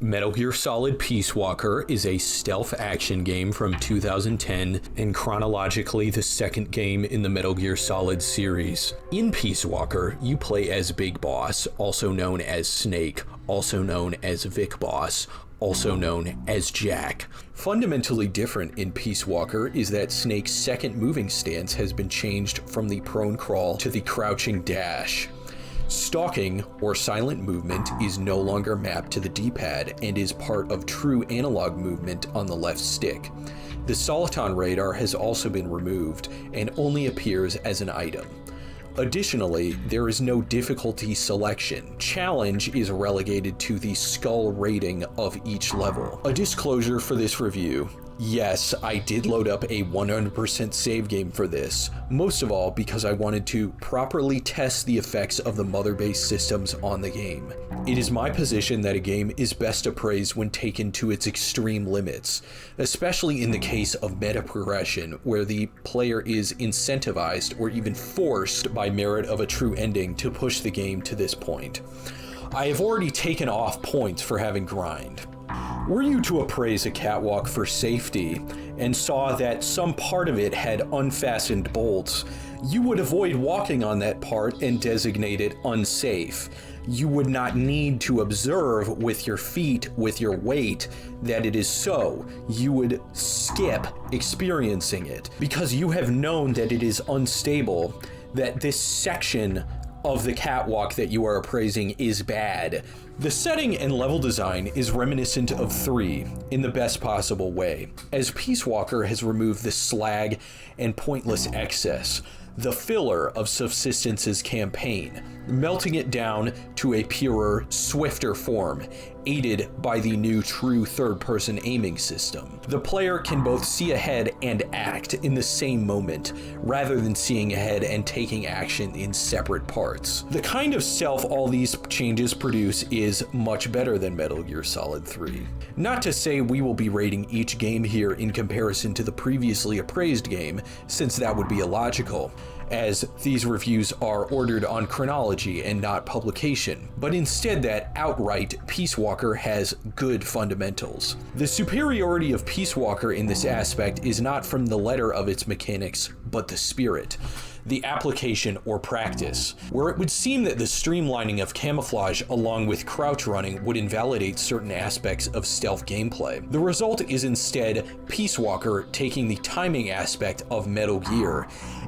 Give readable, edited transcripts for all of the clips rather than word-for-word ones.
Metal Gear Solid Peace Walker is a stealth action game from 2010 and chronologically the second game in the Metal Gear Solid series. In Peace Walker, you play as Big Boss, also known as Snake, also known as Vic Boss, also known as Jack. Fundamentally different in Peace Walker is that Snake's second moving stance has been changed from the prone crawl to the crouching dash. Stalking, or silent movement, is no longer mapped to the D-pad and is part of true analog movement on the left stick. The Soliton radar has also been removed and only appears as an item. Additionally, there is no difficulty selection. Challenge is relegated to the skull rating of each level. A disclosure for this review: yes, I did load up a 100% save game for this, most of all because I wanted to properly test the effects of the mother-based systems on the game. It is my position that a game is best appraised when taken to its extreme limits, especially in the case of meta progression, where the player is incentivized or even forced by merit of a true ending to push the game to this point. I have already taken off points for having grind. Were you to appraise a catwalk for safety and saw that some part of it had unfastened bolts, you would avoid walking on that part and designate it unsafe. You would not need to observe with your feet, with your weight, that it is so. You would skip experiencing it because you have known that it is unstable, that this section of the catwalk that you are appraising is bad. The setting and level design is reminiscent of 3 in the best possible way, as Peace Walker has removed the slag and pointless excess, the filler of Subsistence's campaign, melting it down to a purer, swifter form, aided by the new true third-person aiming system. The player can both see ahead and act in the same moment, rather than seeing ahead and taking action in separate parts. The kind of stealth all these changes produce is much better than Metal Gear Solid 3. Not to say we will be rating each game here in comparison to the previously appraised game, since that would be illogical, as these reviews are ordered on chronology and not publication, but instead that outright Peace Walker has good fundamentals. The superiority of Peace Walker in this aspect is not from the letter of its mechanics, but the spirit, the application or practice, where it would seem that the streamlining of camouflage along with crouch running would invalidate certain aspects of stealth gameplay. The result is instead Peace Walker taking the timing aspect of Metal Gear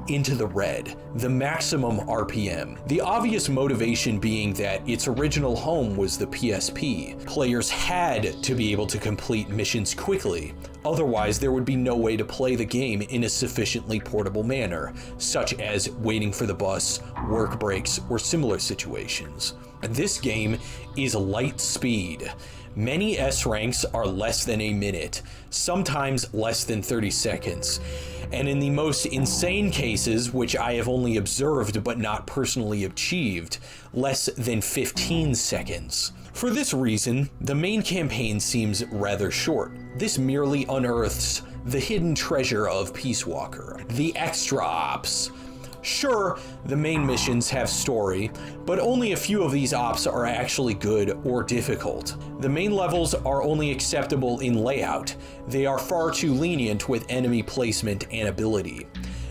into the red, the maximum RPM. The obvious motivation being that its original home was the PSP. Players had to be able to complete missions quickly, otherwise there would be no way to play the game in a sufficiently portable manner, such as waiting for the bus, work breaks, or similar situations. This game is light speed. Many S ranks are less than a minute, sometimes less than 30 seconds. And in the most insane cases, which I have only observed but not personally achieved, less than 15 seconds. For this reason, the main campaign seems rather short. This merely unearths the hidden treasure of Peace Walker, the extra ops. Sure, the main missions have story, but only a few of these ops are actually good or difficult. The main levels are only acceptable in layout. They are far too lenient with enemy placement and ability.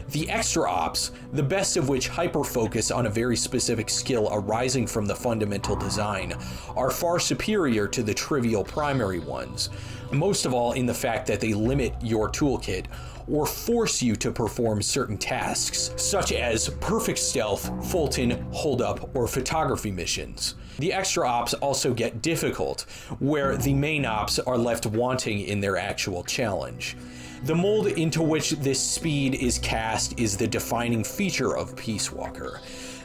The extra ops, the best of which hyper-focus on a very specific skill arising from the fundamental design, are far superior to the trivial primary ones, most of all in the fact that they limit your toolkit, or force you to perform certain tasks, such as perfect stealth, Fulton, hold-up, or photography missions. The extra ops also get difficult, where the main ops are left wanting in their actual challenge. The mold into which this speed is cast is the defining feature of Peace Walker,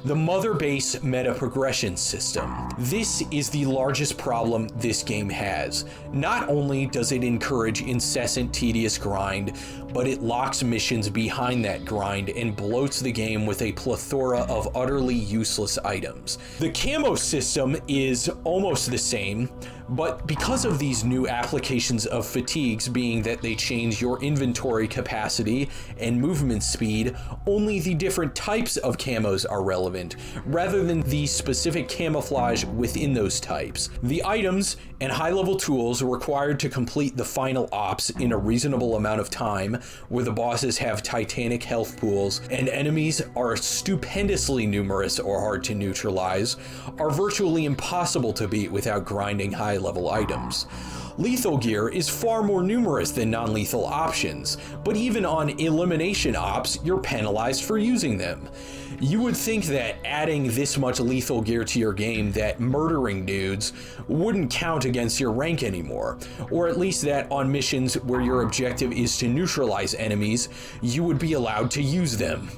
the mother base meta progression system. This is the largest problem this game has. Not only does it encourage incessant tedious grind, but it locks missions behind that grind and bloats the game with a plethora of utterly useless items. The camo system is almost the same, But because of these new applications of fatigues, being that they change your inventory capacity and movement speed, only the different types of camos are relevant, rather than the specific camouflage within those types. The items and high-level tools required to complete the final ops in a reasonable amount of time, where the bosses have titanic health pools and enemies are stupendously numerous or hard to neutralize, are virtually impossible to beat without grinding high-level items. Lethal gear is far more numerous than non-lethal options, but even on elimination ops, you're penalized for using them. You would think that adding this much lethal gear to your game, that murdering dudes wouldn't count against your rank anymore, or at least that on missions where your objective is to neutralize enemies, you would be allowed to use them.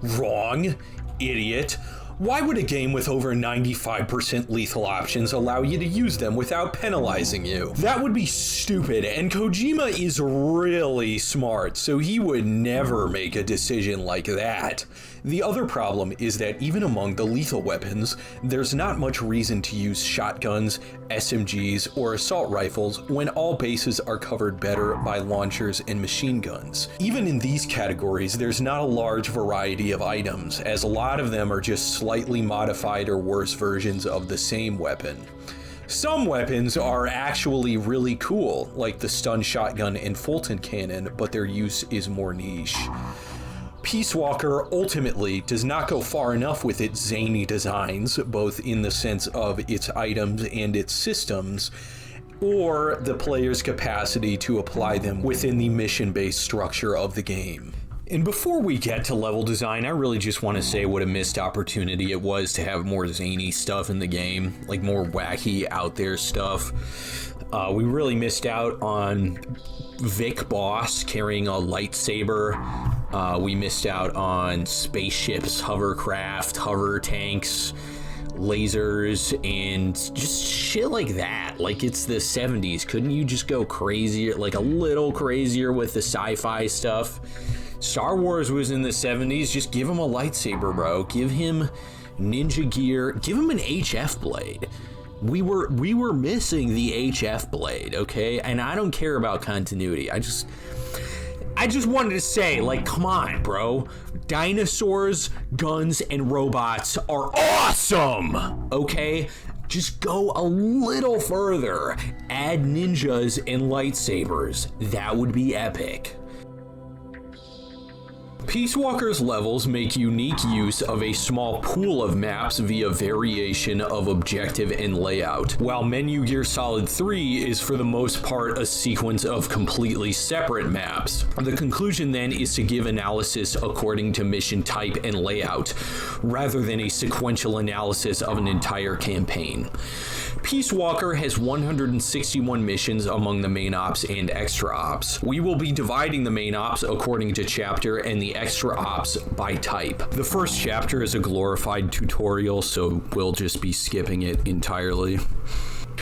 Wrong, idiot. Why would a game with over 95% lethal options allow you to use them without penalizing you? That would be stupid, and Kojima is really smart, so he would never make a decision like that. The other problem is that even among the lethal weapons, there's not much reason to use shotguns, SMGs, or assault rifles when all bases are covered better by launchers and machine guns. Even in these categories, there's not a large variety of items, as a lot of them are just slightly modified or worse versions of the same weapon. Some weapons are actually really cool, like the stun shotgun and Fulton cannon, but their use is more niche. Peace Walker ultimately does not go far enough with its zany designs, both in the sense of its items and its systems, or the player's capacity to apply them within the mission-based structure of the game. And before we get to level design, I really just want to say what a missed opportunity it was to have more zany stuff in the game, like more wacky, out there stuff. We really missed out on Vic Boss carrying a lightsaber. We missed out on spaceships, hovercraft, hover tanks, lasers, and just shit like that. Like, it's the 70s. Couldn't you just go crazier, like a little crazier with the sci-fi stuff? Star Wars was in the 70s. Just give him a lightsaber, bro. Give him ninja gear. Give him an HF blade. We were missing the HF blade, okay? And I don't care about continuity. I just wanted to say, like, come on, bro. Dinosaurs, guns, and robots are awesome, okay? Just go a little further. Add ninjas and lightsabers. That would be epic. Peace Walker's levels make unique use of a small pool of maps via variation of objective and layout, while Menu Gear Solid 3 is for the most part a sequence of completely separate maps. The conclusion then is to give analysis according to mission type and layout, rather than a sequential analysis of an entire campaign. Peace Walker has 161 missions among the main ops and extra ops. We will be dividing the main ops according to chapter and the extra ops by type. The first chapter is a glorified tutorial, so we'll just be skipping it entirely.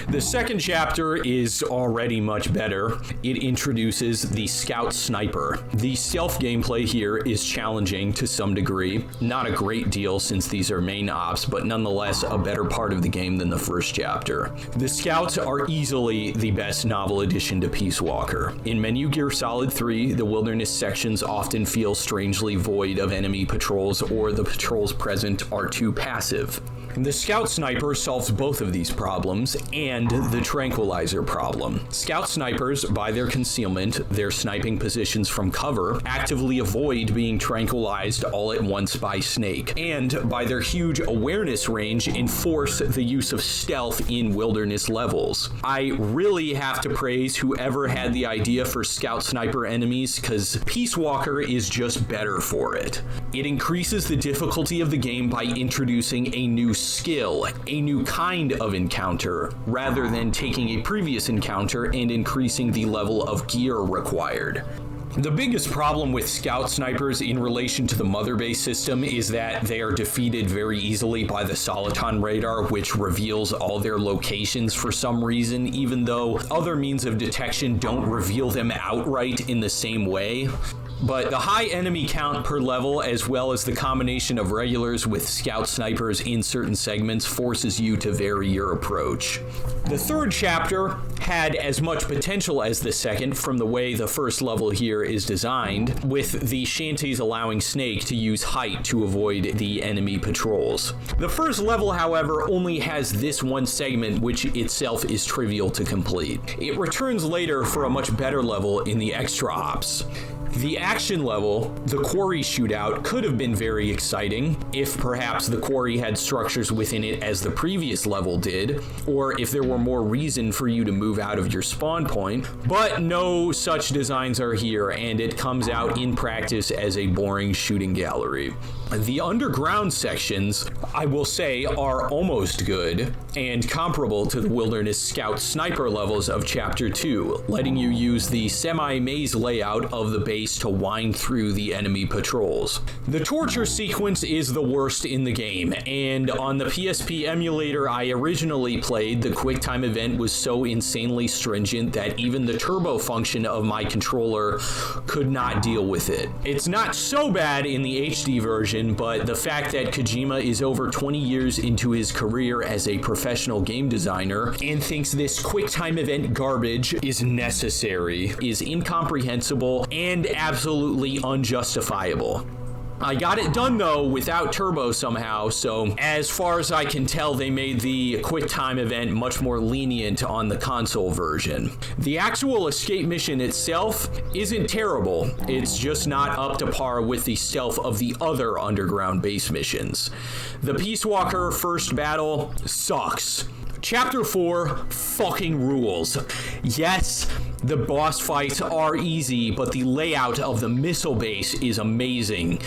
The second chapter is already much better. It introduces the Scout Sniper. The stealth gameplay here is challenging to some degree. Not a great deal since these are main ops, but nonetheless a better part of the game than the first chapter. The Scouts are easily the best novel addition to Peace Walker. In Menu Gear Solid 3, the wilderness sections often feel strangely void of enemy patrols, or the patrols present are too passive. The Scout Sniper solves both of these problems and the tranquilizer problem. Scout Snipers, by their concealment, their sniping positions from cover, actively avoid being tranquilized all at once by Snake, and by their huge awareness range, enforce the use of stealth in wilderness levels. I really have to praise whoever had the idea for Scout Sniper enemies, because Peace Walker is just better for it. It increases the difficulty of the game by introducing a new skill, a new kind of encounter, rather than taking a previous encounter and increasing the level of gear required. The biggest problem with Scout Snipers in relation to the Mother Base system is that they are defeated very easily by the Soliton radar, which reveals all their locations for some reason, even though other means of detection don't reveal them outright in the same way. but the high enemy count per level, as well as the combination of regulars with scout snipers in certain segments, forces you to vary your approach. The third chapter had as much potential as the second from the way the first level here is designed, with the shanties allowing Snake to use height to avoid the enemy patrols. The first level, however, only has this one segment, which itself is trivial to complete. It returns later for a much better level in the extra ops. The action level, the quarry shootout, could have been very exciting if perhaps the quarry had structures within it as the previous level did, or if there were more reason for you to move out of your spawn point, but no such designs are here, and it comes out in practice as a boring shooting gallery. The underground sections, I will say, are almost good and comparable to the Wilderness Scout sniper levels of Chapter 2, letting you use the semi-maze layout of the base to wind through the enemy patrols. The torture sequence is the worst in the game, and on the PSP emulator I originally played, the QuickTime event was so insanely stringent that even the turbo function of my controller could not deal with it. It's not so bad in the HD version, but the fact that Kojima is over 20 years into his career as a professional game designer and thinks this QuickTime event garbage is necessary is incomprehensible and absolutely unjustifiable. I got it done though without turbo somehow, so as far as I can tell, they made the QuickTime event much more lenient on the console version. The actual escape mission itself isn't terrible, it's just not up to par with the stealth of the other underground base missions. The Peace Walker first battle sucks. Chapter 4 fucking rules. Yes, the boss fights are easy, but the layout of the missile base is amazing,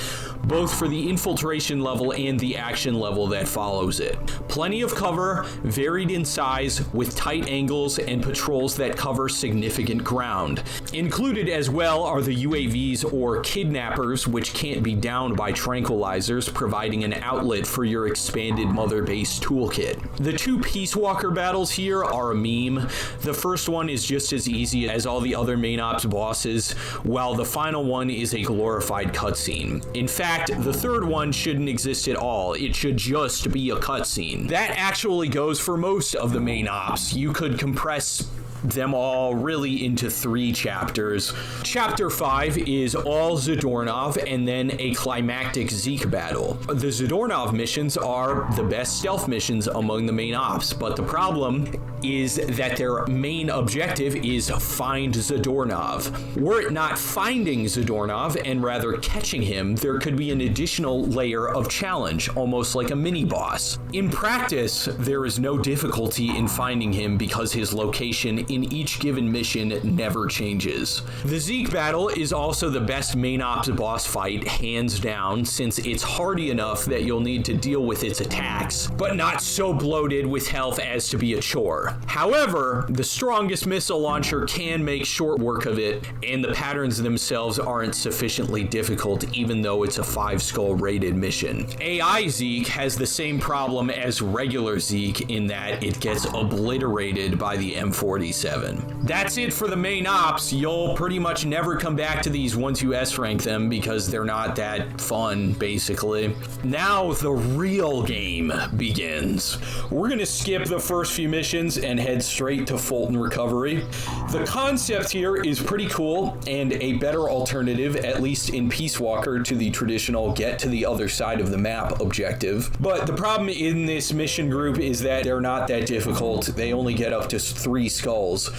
both for the infiltration level and the action level that follows it. Plenty of cover, varied in size, with tight angles and patrols that cover significant ground. Included as well are the UAVs or kidnappers, which can't be downed by tranquilizers, providing an outlet for your expanded mother base toolkit. The two Peace Walker battles here are a meme. The first one is just as easy as all the other main ops bosses, while the final one is a glorified cutscene. In fact, the third one shouldn't exist at all. It should just be a cutscene. That actually goes for most of the main ops. You could compress them all really into 3 chapters. Chapter 5 is all Zadornov and then a climactic Zeke battle. The Zadornov missions are the best stealth missions among the main ops, but the problem is that their main objective is find Zadornov. Were it not finding Zadornov and rather catching him, there could be an additional layer of challenge, almost like a mini-boss. In practice, there is no difficulty in finding him because his location in each given mission never changes. The Zeke battle is also the best main ops boss fight, hands down, since it's hardy enough that you'll need to deal with its attacks, but not so bloated with health as to be a chore. However, the strongest missile launcher can make short work of it, and the patterns themselves aren't sufficiently difficult even though it's a 5-skull rated mission. AI Zeke has the same problem as regular Zeke in that it gets obliterated by the M47. That's it for the main ops. You'll pretty much never come back to these once you S-rank them because they're not that fun, basically. Now the real game begins. We're gonna skip the first few missions and head straight to Fulton Recovery. The concept here is pretty cool and a better alternative, at least in Peace Walker, to the traditional get to the other side of the map objective. But the problem in this mission group is that they're not that difficult. They only get up to 3 skulls.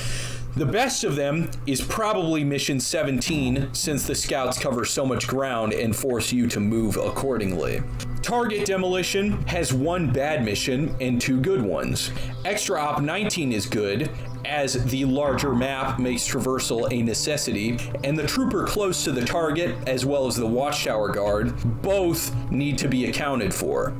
The best of them is probably mission 17, since the scouts cover so much ground and force you to move accordingly. Target Demolition has 1 bad mission and 2 good ones. Extra Op 19 is good, as the larger map makes traversal a necessity, and the trooper close to the target, as well as the watchtower guard, both need to be accounted for.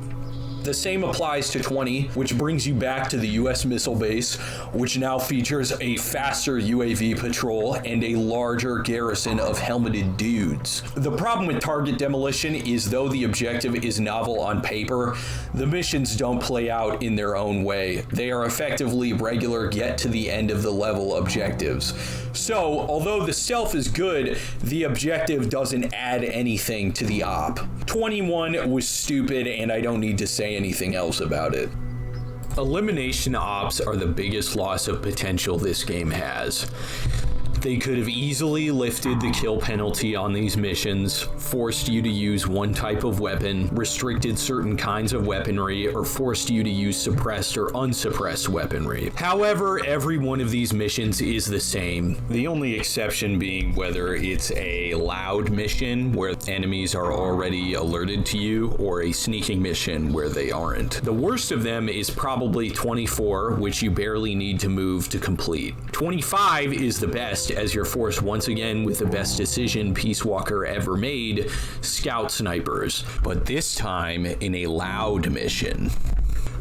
The same applies to 20, which brings you back to the US missile base, which now features a faster UAV patrol and a larger garrison of helmeted dudes. The problem with target demolition is, though the objective is novel on paper, the missions don't play out in their own way. They are effectively regular get to the end of the level objectives. So, although the stealth is good, the objective doesn't add anything to the op. 21 was stupid, and I don't need to say anything else about it. Elimination ops are the biggest loss of potential this game has. They could have easily lifted the kill penalty on these missions, forced you to use one type of weapon, restricted certain kinds of weaponry, or forced you to use suppressed or unsuppressed weaponry. However, every one of these missions is the same, the only exception being whether it's a loud mission where enemies are already alerted to you, or a sneaking mission where they aren't. The worst of them is probably 24, which you barely need to move to complete. 25 is the best, as you're forced once again with the best decision Peace Walker ever made, scout snipers, but this time in a loud mission.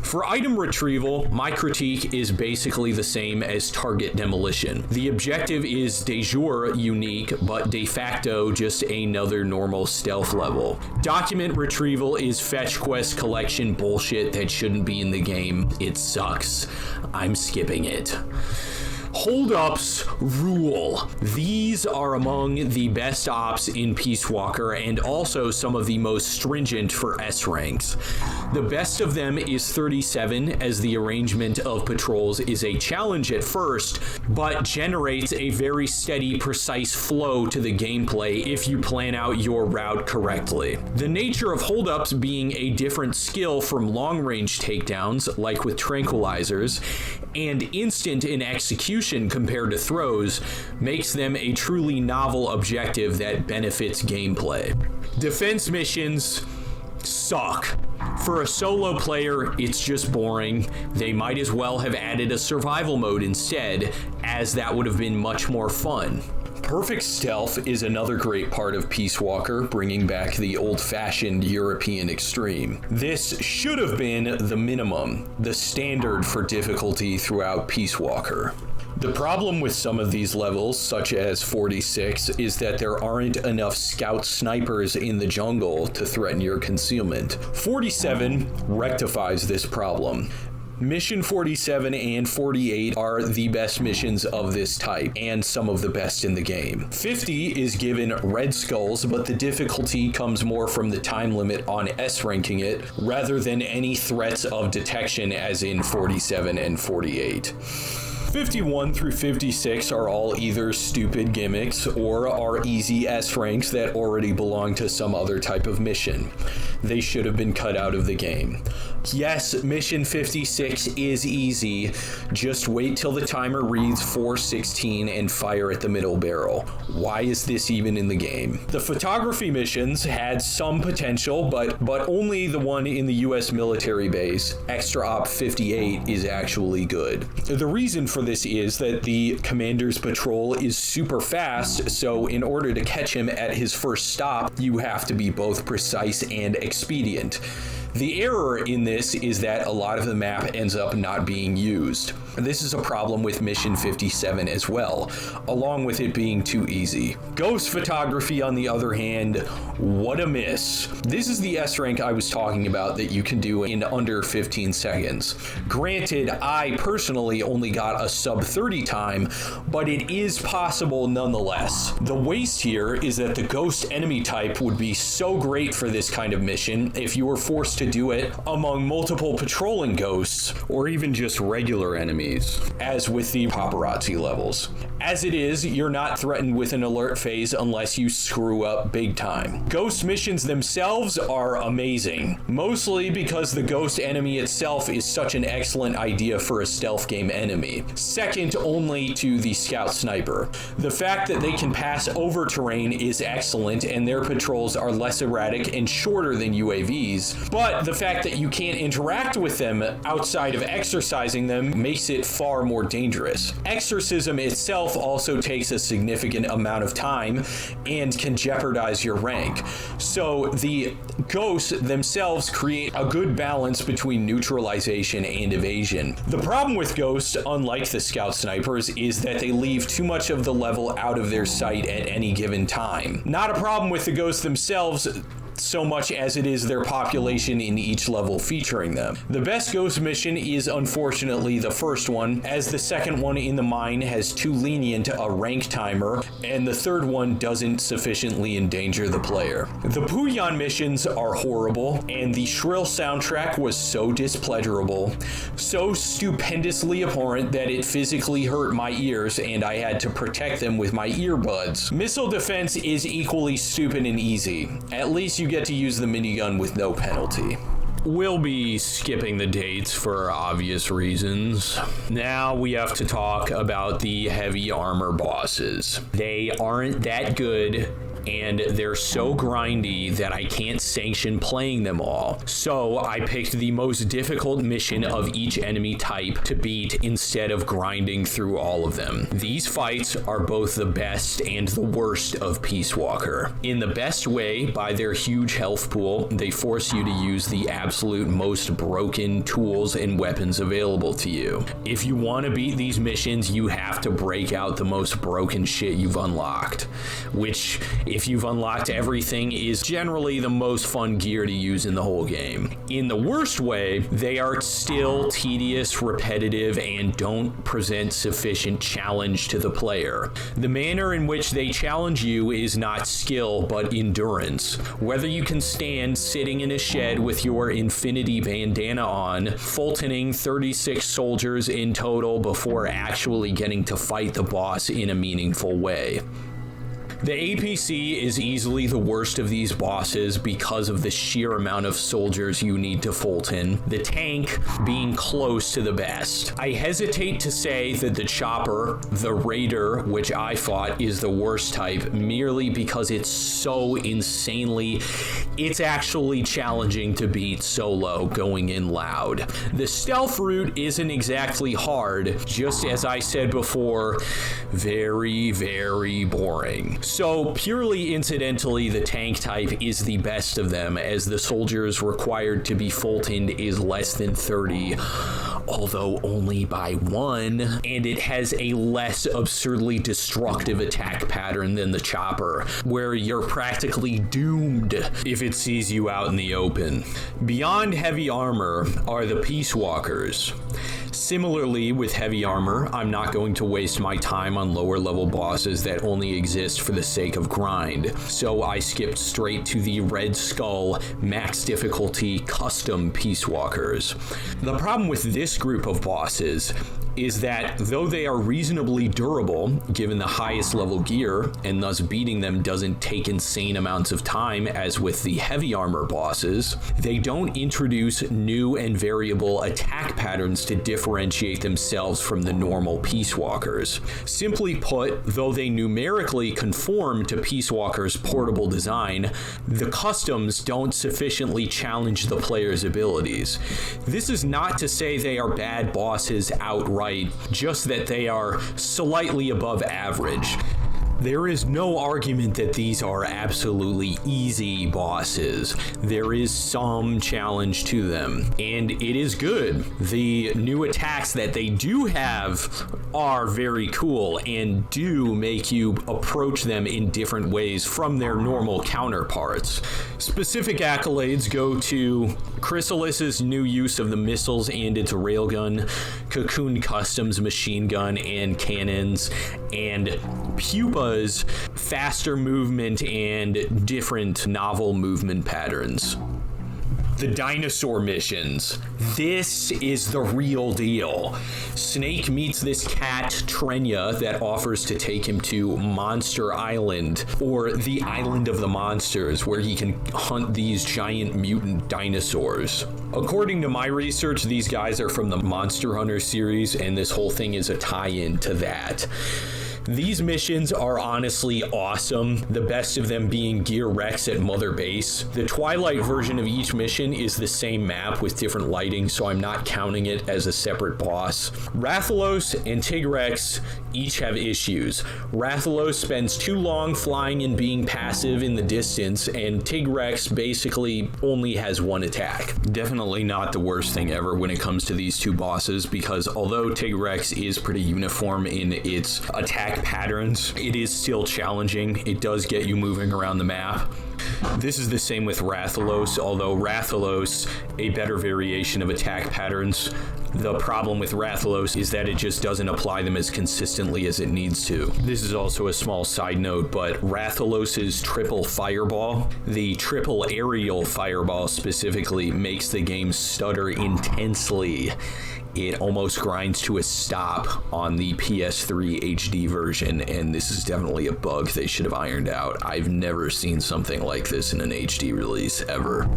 For item retrieval, my critique is basically the same as target demolition. The objective is de jure unique, but de facto just another normal stealth level. Document retrieval is fetch quest collection bullshit that shouldn't be in the game. It sucks. I'm skipping it. Holdups rule. These are among the best ops in Peace Walker and also some of the most stringent for S ranks. The best of them is 37, as the arrangement of patrols is a challenge at first, but generates a very steady, precise flow to the gameplay if you plan out your route correctly. The nature of holdups being a different skill from long-range takedowns, like with tranquilizers, and instant in execution compared to throws, makes them a truly novel objective that benefits gameplay. Defense missions suck. For a solo player, it's just boring. They might as well have added a survival mode instead, as that would have been much more fun. Perfect stealth is another great part of Peace Walker, bringing back the old-fashioned European extreme. This should have been the minimum, the standard for difficulty throughout Peace Walker. The problem with some of these levels, such as 46, is that there aren't enough scout snipers in the jungle to threaten your concealment. 47 rectifies this problem. Mission 47 and 48 are the best missions of this type, and some of the best in the game. 50 is given red skulls, but the difficulty comes more from the time limit on S ranking it, rather than any threats of detection as in 47 and 48. 51 through 56 are all either stupid gimmicks or are easy S ranks that already belong to some other type of mission. They should have been cut out of the game. Yes, mission 56 is easy. Just wait till the timer reads 4:16 and fire at the middle barrel. Why is this even in the game? The photography missions had some potential, but only the one in the US military base, Extra Op 58, is actually good. The reason for this is that the commander's patrol is super fast, so in order to catch him at his first stop, you have to be both precise and expedient. The error in this is that a lot of the map ends up not being used. This is a problem with Mission 57 as well, along with it being too easy. Ghost photography, on the other hand, what a miss. This is the S rank I was talking about that you can do in under 15 seconds. Granted, I personally only got a sub 30 time, but it is possible nonetheless. The waste here is that the ghost enemy type would be so great for this kind of mission if you were forced to do it among multiple patrolling ghosts, or even just regular enemies, as with the paparazzi levels. As it is, you're not threatened with an alert phase unless you screw up big time. Ghost missions themselves are amazing, mostly because the ghost enemy itself is such an excellent idea for a stealth game enemy, second only to the scout sniper. The fact that they can pass over terrain is excellent, and their patrols are less erratic and shorter than UAVs, but But the fact that you can't interact with them outside of exorcising them makes it far more dangerous. Exorcism itself also takes a significant amount of time and can jeopardize your rank. So the ghosts themselves create a good balance between neutralization and evasion. The problem with ghosts, unlike the scout snipers, is that they leave too much of the level out of their sight at any given time. Not a problem with the ghosts themselves so much as it is their population in each level featuring them. The best ghost mission is unfortunately the first one, as the second one in the mine has too lenient a rank timer, and the third one doesn't sufficiently endanger the player. The Puyan missions are horrible, and the shrill soundtrack was so displeasurable, so stupendously abhorrent that it physically hurt my ears and I had to protect them with my earbuds. Missile defense is equally stupid and easy. At least you get to use the minigun with no penalty. We'll be skipping the dates for obvious reasons. Now we have to talk about the heavy armor bosses. They aren't that good, and they're so grindy that I can't sanction playing them all. So I picked the most difficult mission of each enemy type to beat instead of grinding through all of them. These fights are both the best and the worst of Peace Walker. In the best way, by their huge health pool, they force you to use the absolute most broken tools and weapons available to you. If you want to beat these missions, you have to break out the most broken shit you've unlocked, which, if you've unlocked everything, is generally the most fun gear to use in the whole game. In the worst way, they are still tedious, repetitive, and don't present sufficient challenge to the player. The manner in which they challenge you is not skill, but endurance. Whether you can stand sitting in a shed with your infinity bandana on, Fultoning 36 soldiers in total before actually getting to fight the boss in a meaningful way. The APC is easily the worst of these bosses because of the sheer amount of soldiers you need to Fulton, the tank being close to the best. I hesitate to say that the chopper, the raider, which I fought, is the worst type merely because it's so insanely, it's actually challenging to beat solo going in loud. The stealth route isn't exactly hard, just as I said before, very, very boring. So purely incidentally, the tank type is the best of them, as the soldiers required to be Fultoned is less than 30, although only by 1, and it has a less absurdly destructive attack pattern than the chopper, where you're practically doomed if it sees you out in the open. Beyond heavy armor are the Peace Walkers. Similarly, with heavy armor, I'm not going to waste my time on lower level bosses that only exist for the sake of grind, so I skipped straight to the Red Skull max difficulty custom Peace Walkers. The problem with this group of bosses is that though they are reasonably durable given the highest level gear, and thus beating them doesn't take insane amounts of time as with the heavy armor bosses, they don't introduce new and variable attack patterns to differentiate themselves from the normal Peace Walkers. Simply put, though they numerically conform to Peace Walker's portable design, the customs don't sufficiently challenge the player's abilities. This is not to say they are bad bosses outright, just that they are slightly above average. There is no argument that these are absolutely easy bosses. There is some challenge to them, and it is good. The new attacks that they do have are very cool and do make you approach them in different ways from their normal counterparts. Specific accolades go to Chrysalis's new use of the missiles and its railgun, Cocoon Customs machine gun and cannons, and Pupa's faster movement and different novel movement patterns. The dinosaur missions. This is the real deal. Snake meets this cat, Trenya, that offers to take him to Monster Island, or the Island of the Monsters, where he can hunt these giant mutant dinosaurs. According to my research, these guys are from the Monster Hunter series, and this whole thing is a tie-in to that. These missions are honestly awesome, the best of them being Gear Rex at Mother Base. The Twilight version of each mission is the same map with different lighting, so I'm not counting it as a separate boss. Rathalos and Tigrex each have issues. Rathalos spends too long flying and being passive in the distance, and Tigrex basically only has one attack. Definitely not the worst thing ever when it comes to these two bosses, because although Tigrex is pretty uniform in its attack patterns, it is still challenging. It does get you moving around the map. This is the same with Rathalos, although Rathalos, a better variation of attack patterns. The problem with Rathalos is that it just doesn't apply them as consistently as it needs to. This is also a small side note, but Rathalos's triple fireball, the triple aerial fireball specifically, makes the game stutter intensely. It almost grinds to a stop on the PS3 HD version, and this is definitely a bug they should have ironed out. I've never seen something like this in an HD release, ever.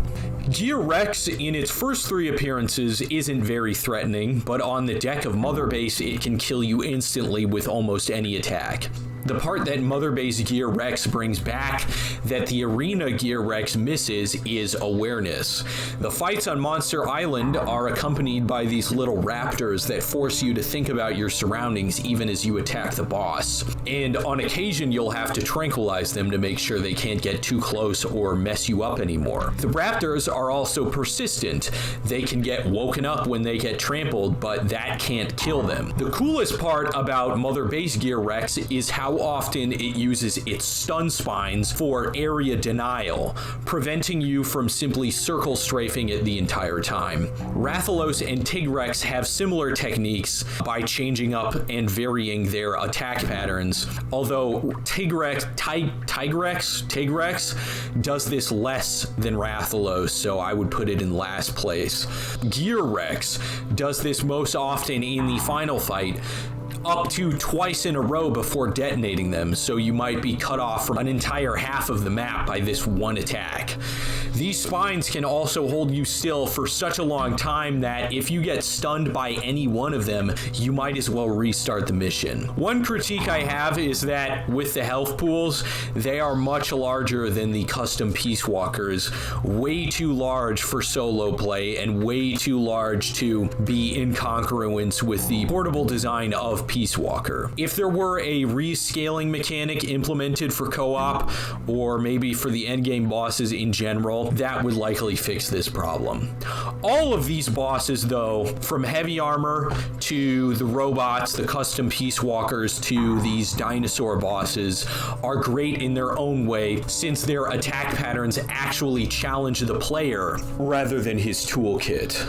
Gear Rex, in its first 3 appearances, isn't very threatening, but on the deck of Mother Base, it can kill you instantly with almost any attack. The part that Mother Base Gear Rex brings back that the Arena Gear Rex misses is awareness. The fights on Monster Island are accompanied by these little raptors that force you to think about your surroundings even as you attack the boss. And on occasion, you'll have to tranquilize them to make sure they can't get too close or mess you up anymore. The raptors are also persistent. They can get woken up when they get trampled, but that can't kill them. The coolest part about Mother Base Gear Rex is how often it uses its stun spines for area denial, preventing you from simply circle strafing it the entire time. Rathalos and Tigrex have similar techniques by changing up and varying their attack patterns, although Tigrex does this less than Rathalos, so I would put it in last place. Gear Rex does this most often in the final fight, up to twice in a row before detonating them, so you might be cut off from an entire half of the map by this one attack. These spines can also hold you still for such a long time that if you get stunned by any one of them, you might as well restart the mission. One critique I have is that with the health pools, they are much larger than the custom Peace Walkers, way too large for solo play and way too large to be in congruence with the portable design of Peace Walker. If there were a rescaling mechanic implemented for co-op, or maybe for the endgame bosses in general, that would likely fix this problem. All of these bosses, though, from heavy armor to the robots, the custom Peace Walkers, to these dinosaur bosses, are great in their own way, since their attack patterns actually challenge the player rather than his toolkit.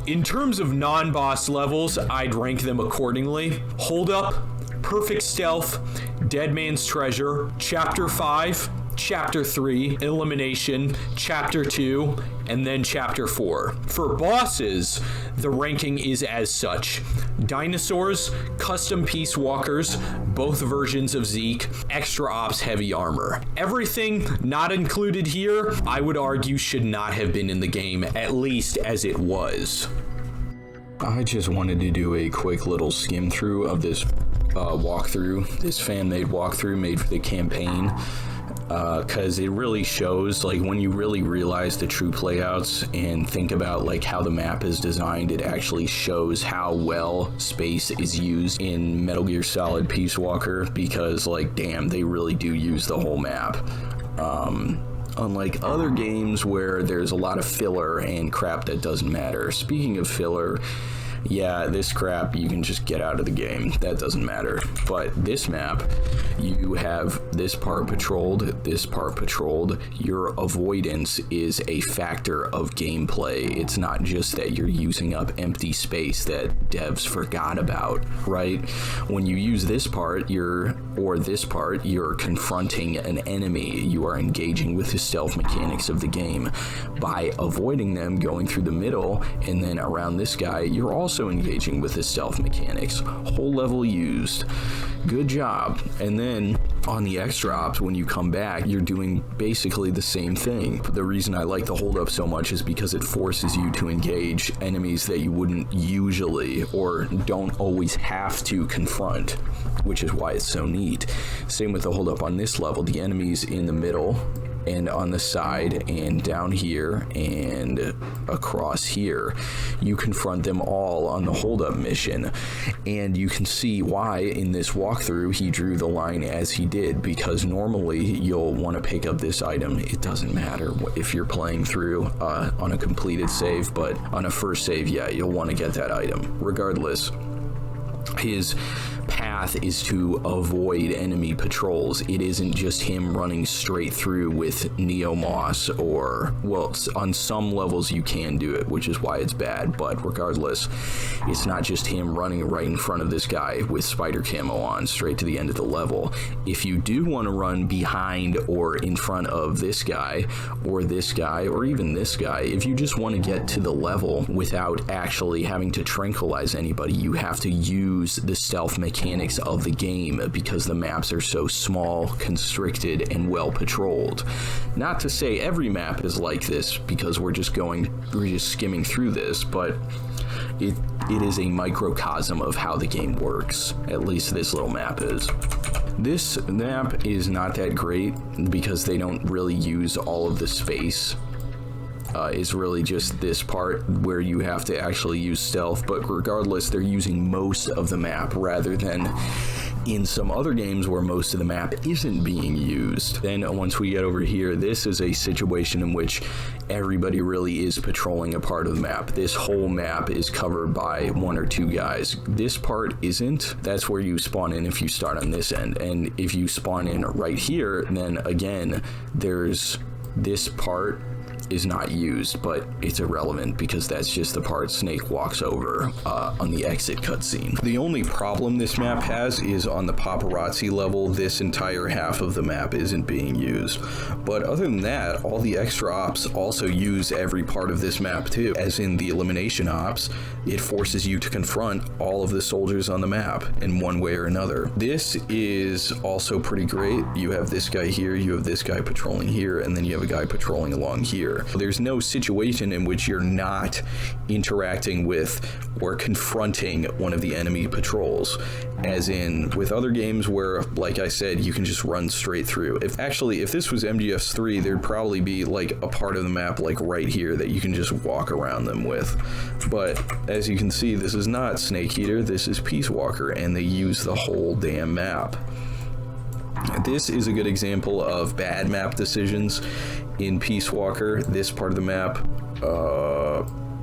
In terms of non-boss levels, I'd rank them accordingly. Hold Up, Perfect Stealth, Dead Man's Treasure, Chapter 5, Chapter 3, Elimination, Chapter 2, and then Chapter 4. For bosses, the ranking is as such: Dinosaurs, Custom Peace Walkers, both versions of Zeke, Extra Ops Heavy Armor. Everything not included here, I would argue, should not have been in the game, at least as it was. I just wanted to do a quick little skim through of this walkthrough, this fan-made walkthrough made for the campaign. Because it really shows, like, when you really realize the true playouts and think about like how the map is designed, it actually shows how well space is used in Metal Gear Solid Peace Walker, because like, damn, they really do use the whole map. Unlike other games where there's a lot of filler and crap that doesn't matter. Speaking of filler, yeah, this crap you can just get out of the game. That doesn't matter. But this map, you have this part patrolled, this part patrolled. Your avoidance is a factor of gameplay. It's not just that you're using up empty space that devs forgot about, right? When you use this part, you're confronting an enemy. You are engaging with the stealth mechanics of the game. By avoiding them, going through the middle, and then around this guy, you're also engaging with the stealth mechanics. Whole level used. Good job. And then on the extra ops, when you come back, you're doing basically the same thing. But the reason I like the hold up so much is because it forces you to engage enemies that you wouldn't usually or don't always have to confront. which is why it's so neat. Same with the holdup on this level. The enemies in the middle and on the side and down here and across here, you confront them all on the holdup mission, and you can see why in this walkthrough he drew the line as he did, because normally you'll want to pick up this item. It doesn't matter if you're playing through on a completed save, but on a first save, yeah, you'll want to get that item regardless. His path is to avoid enemy patrols. It isn't just him running straight through with Neomoss, or, well, on some levels you can do it, which is why it's bad, but regardless, it's not just him running right in front of this guy with spider camo on straight to the end of the level. If you do want to run behind or in front of this guy, or even this guy, if you just want to get to the level without actually having to tranquilize anybody, you have to use the stealth mechanics of the game, because the maps are so small, constricted, and well patrolled. Not to say every map is like this, because we're just skimming through this, but it is a microcosm of how the game works. At least this little map is. This map is not that great because they don't really use all of the space. Is really just this part where you have to actually use stealth, but regardless, they're using most of the map rather than in some other games where most of the map isn't being used. Then once we get over here, this is a situation in which everybody really is patrolling a part of the map. This whole map is covered by one or two guys. This part isn't. That's where you spawn in if you start on this end, and if you spawn in right here, then again, there's this part is not used, but it's irrelevant because that's just the part Snake walks over on the exit cutscene. The only problem this map has is on the paparazzi level, this entire half of the map isn't being used. But other than that, all the extra ops also use every part of this map too. As in the elimination ops, it forces you to confront all of the soldiers on the map in one way or another. This is also pretty great. You have this guy here, you have this guy patrolling here, and then you have a guy patrolling along here. There's no situation in which you're not interacting with or confronting one of the enemy patrols, as in with other games where, like I said, you can just run straight through. If this was MGS3, there'd probably be like a part of the map like right here that you can just walk around them with. But as you can see, this is not Snake Eater, this is Peace Walker, and they use the whole damn map. This is a good example of bad map decisions in Peace Walker. This part of the map,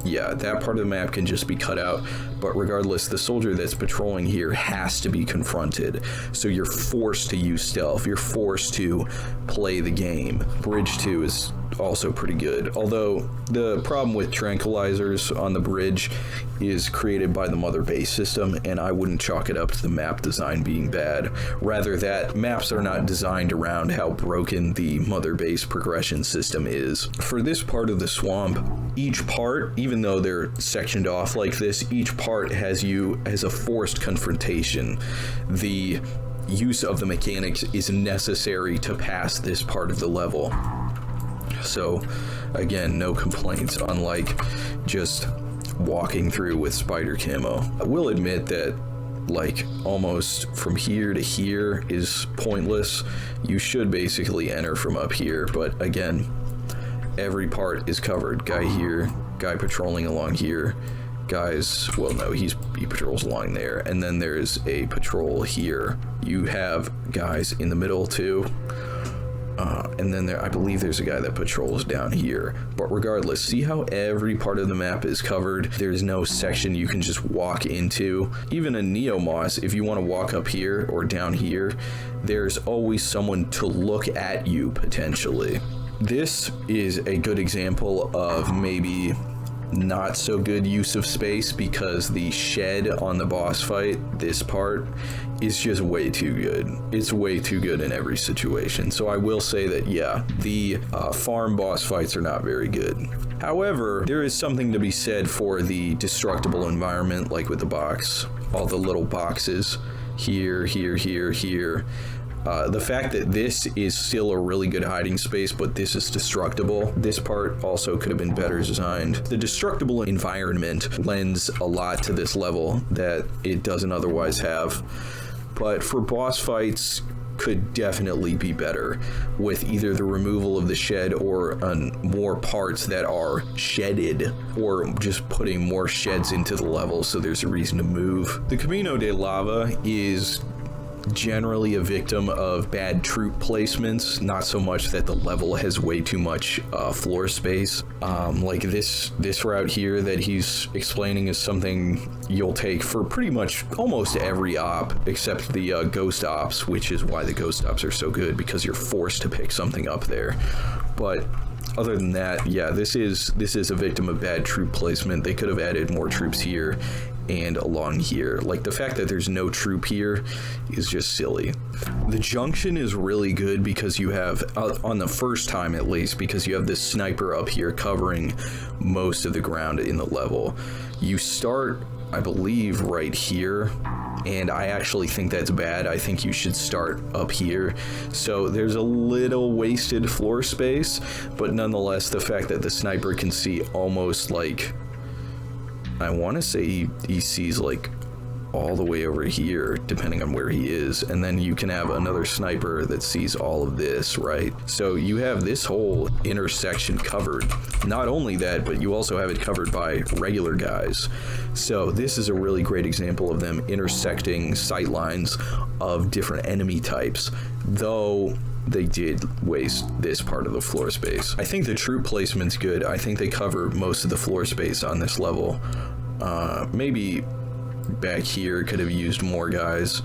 yeah, that part of the map can just be cut out, but regardless, the soldier that's patrolling here has to be confronted, so you're forced to use stealth, you're forced to play the game. Bridge 2 is also pretty good, although the problem with tranquilizers on the bridge is created by the mother base system, and I wouldn't chalk it up to the map design being bad. Rather, that maps are not designed around how broken the mother base progression system is. For this part of the swamp, each part, even though they're sectioned off like this, each part has you as a forced confrontation. The use of the mechanics is necessary to pass this part of the level. So again, no complaints, unlike just walking through with spider camo. I will admit that like almost from here to here is pointless. You should basically enter from up here, but again, every part is covered. Guy here, guy patrolling along here, guys, well no, he patrols along there, and then there's a patrol here. You have guys in the middle too. And then I believe there's a guy that patrols down here. But regardless, see how every part of the map is covered? There's no section you can just walk into. Even in Neomoss, if you want to walk up here or down here, there's always someone to look at you, potentially. This is a good example of maybe not so good use of space, because the shed on the boss fight, this part, is just way too good. It's way too good in every situation. So I will say that, yeah, the farm boss fights are not very good. However, there is something to be said for the destructible environment, like with the box, all the little boxes here, here, here, here. The fact that this is still a really good hiding space, but this is destructible. This part also could have been better designed. The destructible environment lends a lot to this level that it doesn't otherwise have. but for boss fights could definitely be better with either the removal of the shed or more parts that are shedded, or just putting more sheds into the level so there's a reason to move. The Camino de Lava is generally a victim of bad troop placements, not so much that the level has way too much floor space. Like this route here that he's explaining is something you'll take for pretty much almost every op except the ghost ops, which is why the ghost ops are so good, because you're forced to pick something up there. But other than that, yeah, this is a victim of bad troop placement. They could have added more troops here and along here. Like, the fact that there's no troop here is just silly. The junction is really good because you have, on the first time at least, because you have this sniper up here covering most of the ground in the level. You start, I believe, right here, and I actually think that's bad. I think you should start up here. So there's a little wasted floor space, but nonetheless, the fact that the sniper can see almost like, I want to say he sees like all the way over here, depending on where he is, and then you can have another sniper that sees all of this, right? So you have this whole intersection covered. Not only that, but you also have it covered by regular guys. So this is a really great example of them intersecting sight lines of different enemy types, though they did waste this part of the floor space. I think the troop placement's good. I think they cover most of the floor space on this level. Maybe back here could have used more guys,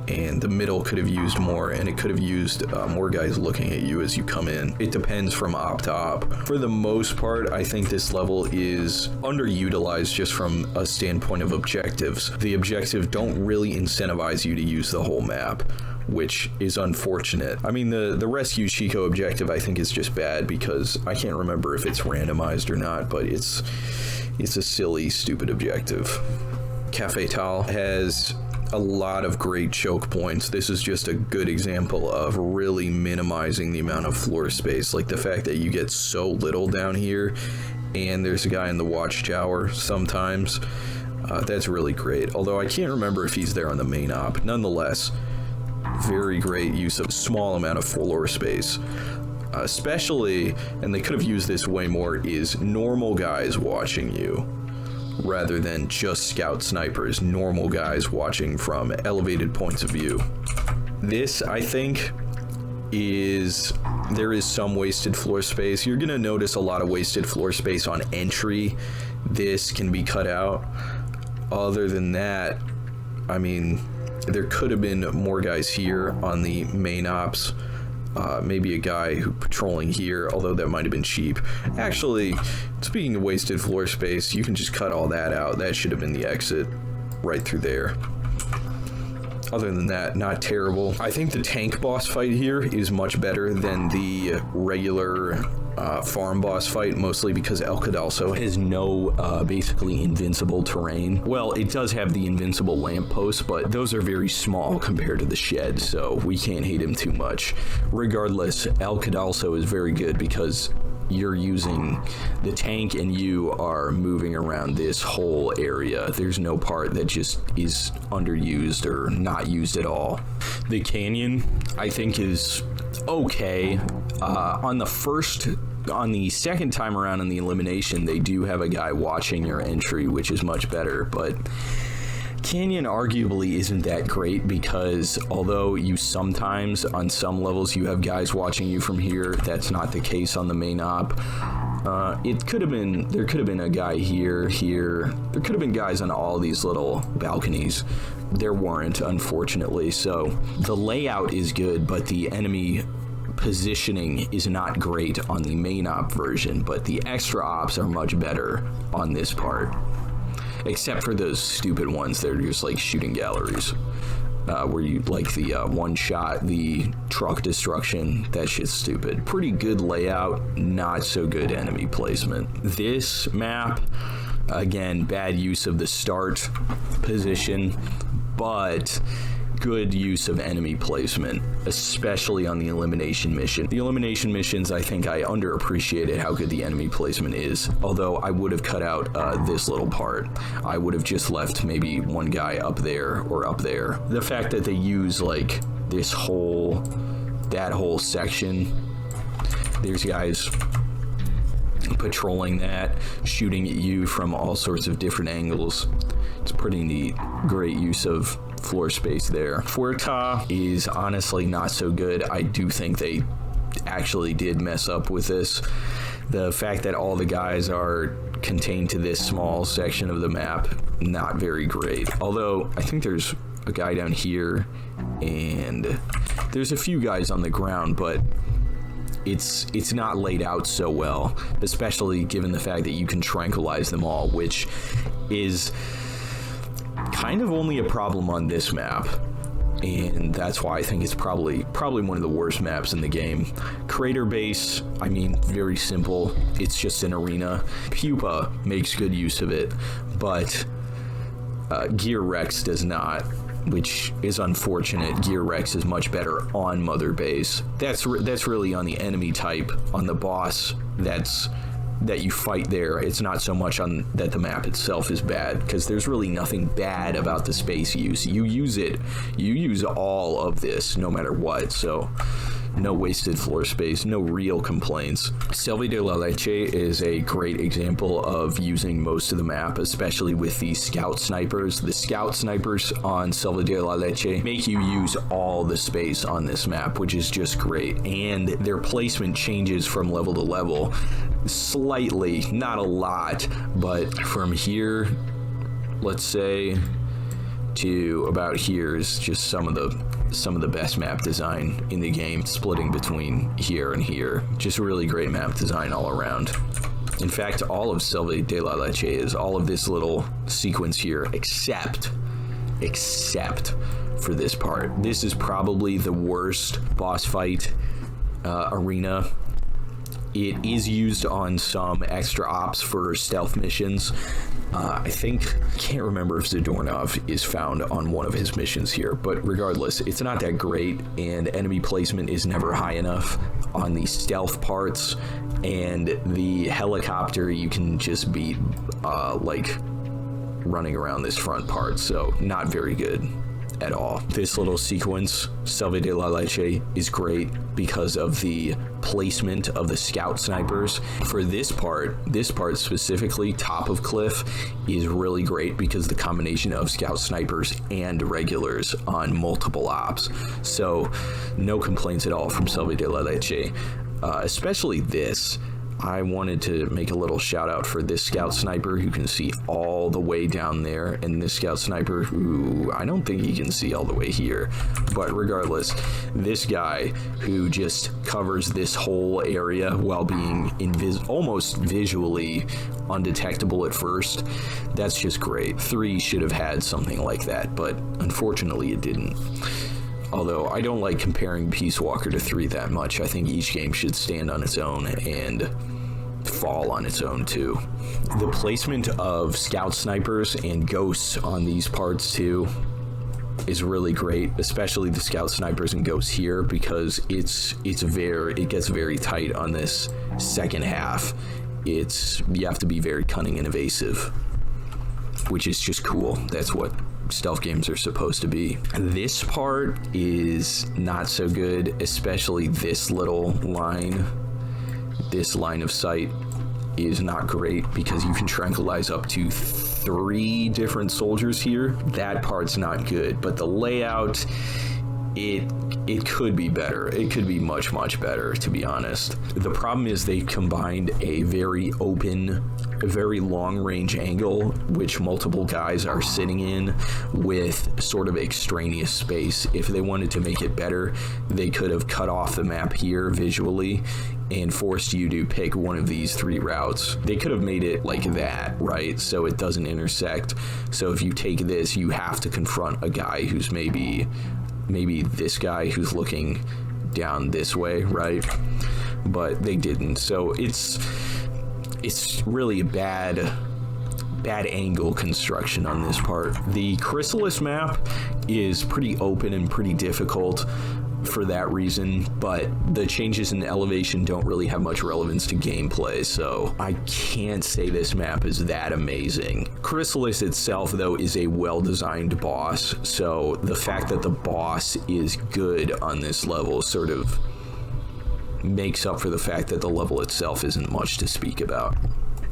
and the middle could have used more, and it could have used more guys looking at you as you come in. It depends from op to op. For the most part, I think this level is underutilized just from a standpoint of objectives. The objectives don't really incentivize you to use the whole map, which is unfortunate. I mean, the Rescue Chico objective I think is just bad because I can't remember if it's randomized or not, but it's a silly, stupid objective. Cafe Tal has a lot of great choke points. This is just a good example of really minimizing the amount of floor space. Like the fact that you get so little down here, and there's a guy in the watchtower sometimes. That's really great. Although I can't remember if he's there on the main op. Nonetheless, very great use of small amount of floor space. Especially, and they could have used this way more, is normal guys watching you rather than just scout snipers, normal guys watching from elevated points of view. This, I think, there is some wasted floor space. You're gonna notice a lot of wasted floor space on entry. This can be cut out. Other than that, I mean, there could have been more guys here on the main ops. Maybe a guy who patrolling here, although that might have been cheap. Actually, speaking of wasted floor space, you can just cut all that out. That should have been the exit right through there. Other than that, not terrible. I think the tank boss fight here is much better than the regular farm boss fight, mostly because El Cadalso has no basically invincible terrain. Well, it does have the invincible lampposts, but those are very small compared to the shed, so we can't hate him too much. Regardless, El Cadalso is very good because you're using the tank and you are moving around this whole area. There's no part that just is underused or not used at all. The canyon, I think, is okay. On the second time around in the elimination, they do have a guy watching your entry, which is much better, but Canyon arguably isn't that great because although you sometimes, on some levels, you have guys watching you from here, that's not the case on the main op. There could have been a guy here. There could have been guys on all these little balconies. There weren't, unfortunately, so the layout is good, but the enemy positioning is not great on the main op version, but the extra ops are much better on this part. Except for those stupid ones that are just like shooting galleries, where you like the one shot, the truck destruction. That shit's stupid. Pretty good layout, not so good enemy placement. This map, again, bad use of the start position, but good use of enemy placement, especially on the elimination mission. The elimination missions, I think I underappreciated how good the enemy placement is, although I would have cut out this little part. I would have just left maybe one guy up there or up there. The fact that they use like that whole section, there's guys patrolling that, shooting at you from all sorts of different angles. It's pretty neat. Great use of floor space there. Fuerta is honestly not so good. I do think they actually did mess up with this. The fact that all the guys are contained to this small section of the map, not very great. Although I think there's a guy down here and there's a few guys on the ground, but it's not laid out so well, especially given the fact that you can tranquilize them all, which is kind of only a problem on this map, and that's why I think it's probably one of the worst maps in the game. Crater Base, I mean, very simple. It's just an arena. Pupa makes good use of it, but Gear Rex does not, which is unfortunate. Gear Rex is much better on Mother Base. That's really on the enemy type, on the boss that you fight there. It's not so much on that the map itself is bad, because there's really nothing bad about the space use. You use all of this no matter what, so no wasted floor space, no real complaints. Selva de la Leche is a great example of using most of the map, especially with the scout snipers. The scout snipers on Selva de la Leche make you use all the space on this map, which is just great. And their placement changes from level to level slightly, not a lot, but from here, let's say, to about here is just some of the best map design in the game, splitting between here and here. Just really great map design all around. In fact, all of Selva de la Leche is all of this little sequence here, except for this part. This is probably the worst boss fight arena. It is used on some extra ops for stealth missions. I can't remember if Zadornov is found on one of his missions here, but regardless, it's not that great, and enemy placement is never high enough on the stealth parts, and the helicopter you can just beat like running around this front part, so not very good at all. This little sequence, Selva de la Leche, is great because of the placement of the scout snipers. For this part specifically, top of cliff is really great because the combination of scout snipers and regulars on multiple ops. So no complaints at all from Selva de la Leche, especially this. I wanted to make a little shout out for this scout sniper who can see all the way down there, and this scout sniper who I don't think he can see all the way here, but regardless, this guy who just covers this whole area while being almost visually undetectable at first, that's just great. 3 should have had something like that, but unfortunately it didn't. Although I don't like comparing Peace Walker to 3 that much. I think each game should stand on its own and fall on its own too. The placement of scout snipers and ghosts on these parts too is really great, especially the scout snipers and ghosts here, because it gets very tight on this second half. You have to be very cunning and evasive, which is just cool. That's what stealth games are supposed to be. This part is not so good, especially this little line. This line of sight is not great because you can tranquilize up to 3 different soldiers here. That part's not good, but the layout, it could be better. It could be much, much better, to be honest. The problem is they combined a very open, a very long range angle, which multiple guys are sitting in, with sort of extraneous space. If they wanted to make it better, they could have cut off the map here visually and forced you to pick one of these 3 routes. They could have made it like that, right? So it doesn't intersect. So if you take this, you have to confront a guy who's maybe this guy who's looking down this way, right? But they didn't. So it's really a bad bad angle construction on this part. The Chrysalis map is pretty open and pretty difficult for that reason, but the changes in elevation don't really have much relevance to gameplay, so I can't say this map is that amazing. Chrysalis itself, though, is a well-designed boss, so the fact that the boss is good on this level sort of makes up for the fact that the level itself isn't much to speak about.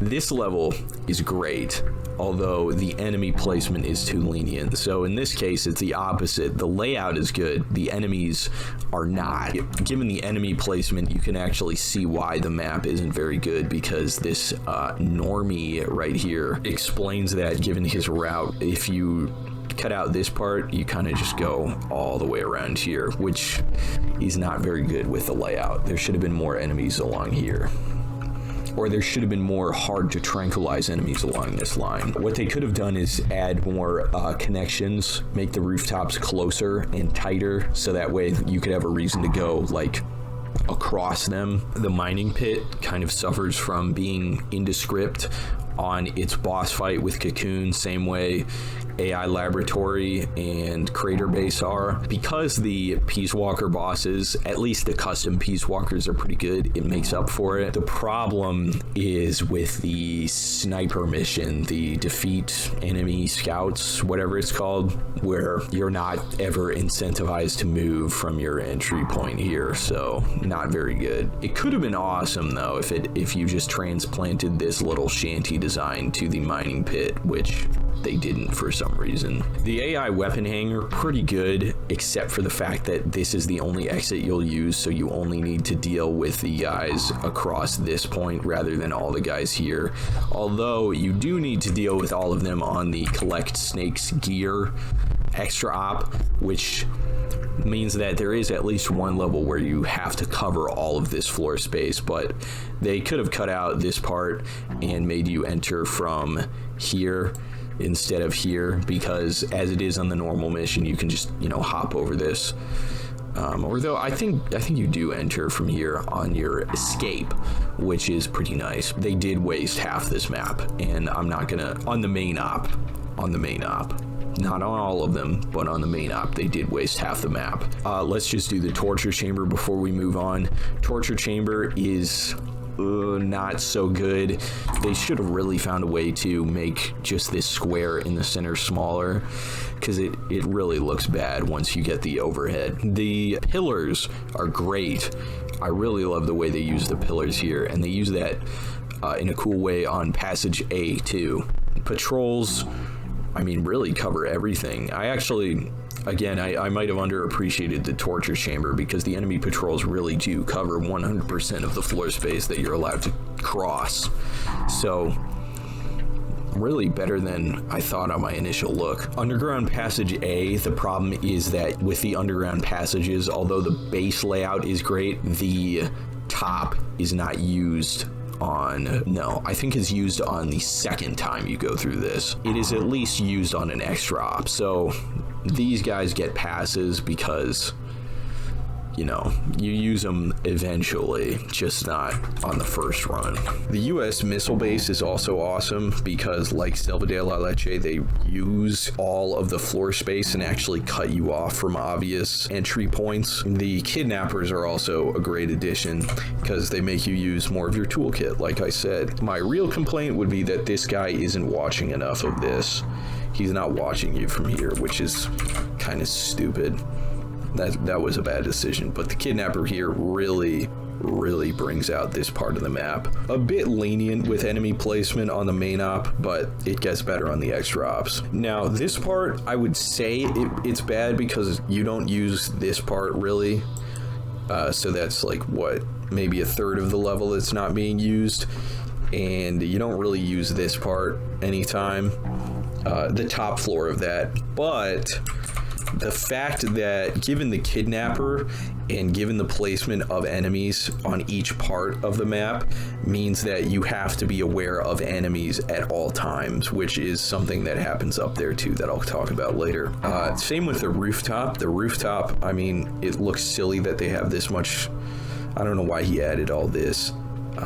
This level is great, although the enemy placement is too lenient. So in this case, it's the opposite. The layout is good, the enemies are not. Given the enemy placement, you can actually see why the map isn't very good, because this normie right here explains that given his route. If you cut out this part, you kind of just go all the way around here, which is not very good with the layout. There should have been more enemies along here. Or there should have been more hard to tranquilize enemies along this line. What they could have done is add more connections, make the rooftops closer and tighter, so that way you could have a reason to go like across them. The mining pit kind of suffers from being indescript on its boss fight with Cocoon, same way AI Laboratory and Crater Base are. Because the Peace Walker bosses, at least the custom Peace Walkers, are pretty good, it makes up for it. The problem is with the sniper mission, the defeat enemy scouts, whatever it's called, where you're not ever incentivized to move from your entry point here, so not very good. It could have been awesome though if you just transplanted this little shanty design to the mining pit, which they didn't for some reason. The AI weapon hanger, pretty good, except for the fact that this is the only exit you'll use, so you only need to deal with the guys across this point rather than all the guys here. Although you do need to deal with all of them on the collect snakes gear extra op, which means that there is at least one level where you have to cover all of this floor space, but they could have cut out this part and made you enter from here instead of here, because as it is on the normal mission, you can just, you know, hop over this. Or though I think you do enter from here on your escape, which is pretty nice. They did waste half this map, and I'm not gonna, on the main op, not on all of them, but on the main op, they did waste half the map. Let's just do the torture chamber before we move on. Torture chamber is not so good. They should have really found a way to make just this square in the center smaller, because it really looks bad once you get the overhead. The pillars are great. I really love the way they use the pillars here, and they use that in a cool way on Passage A too. Patrols, I mean, really cover everything. I actually, again, I might have underappreciated the torture chamber, because the enemy patrols really do cover 100% of the floor space that you're allowed to cross. So really better than I thought on my initial look. Underground Passage A, the problem is that with the underground passages, although the base layout is great, the top is not used on, no, I think it's used on the second time you go through this. It is at least used on an extra op, so these guys get passes because, you know, you use them eventually, just not on the first run. The US missile base is also awesome because, like Selva de la Leche, they use all of the floor space and actually cut you off from obvious entry points. The kidnappers are also a great addition because they make you use more of your toolkit, like I said. My real complaint would be that this guy isn't watching enough of this. He's not watching you from here, which is kind of stupid. That was a bad decision, but the kidnapper here really brings out this part of the map. A bit lenient with enemy placement on the main op, but it gets better on the extra ops. Now this part, I would say it's bad because you don't use this part really. So that's like, what, maybe a third of the level that's not being used, and you don't really use this part anytime. The top floor of that, but the fact that given the kidnapper and given the placement of enemies on each part of the map means that you have to be aware of enemies at all times, which is something that happens up there too that I'll talk about later. Same with the rooftop. The rooftop, I mean, it looks silly that they have this much. I don't know why he added all this.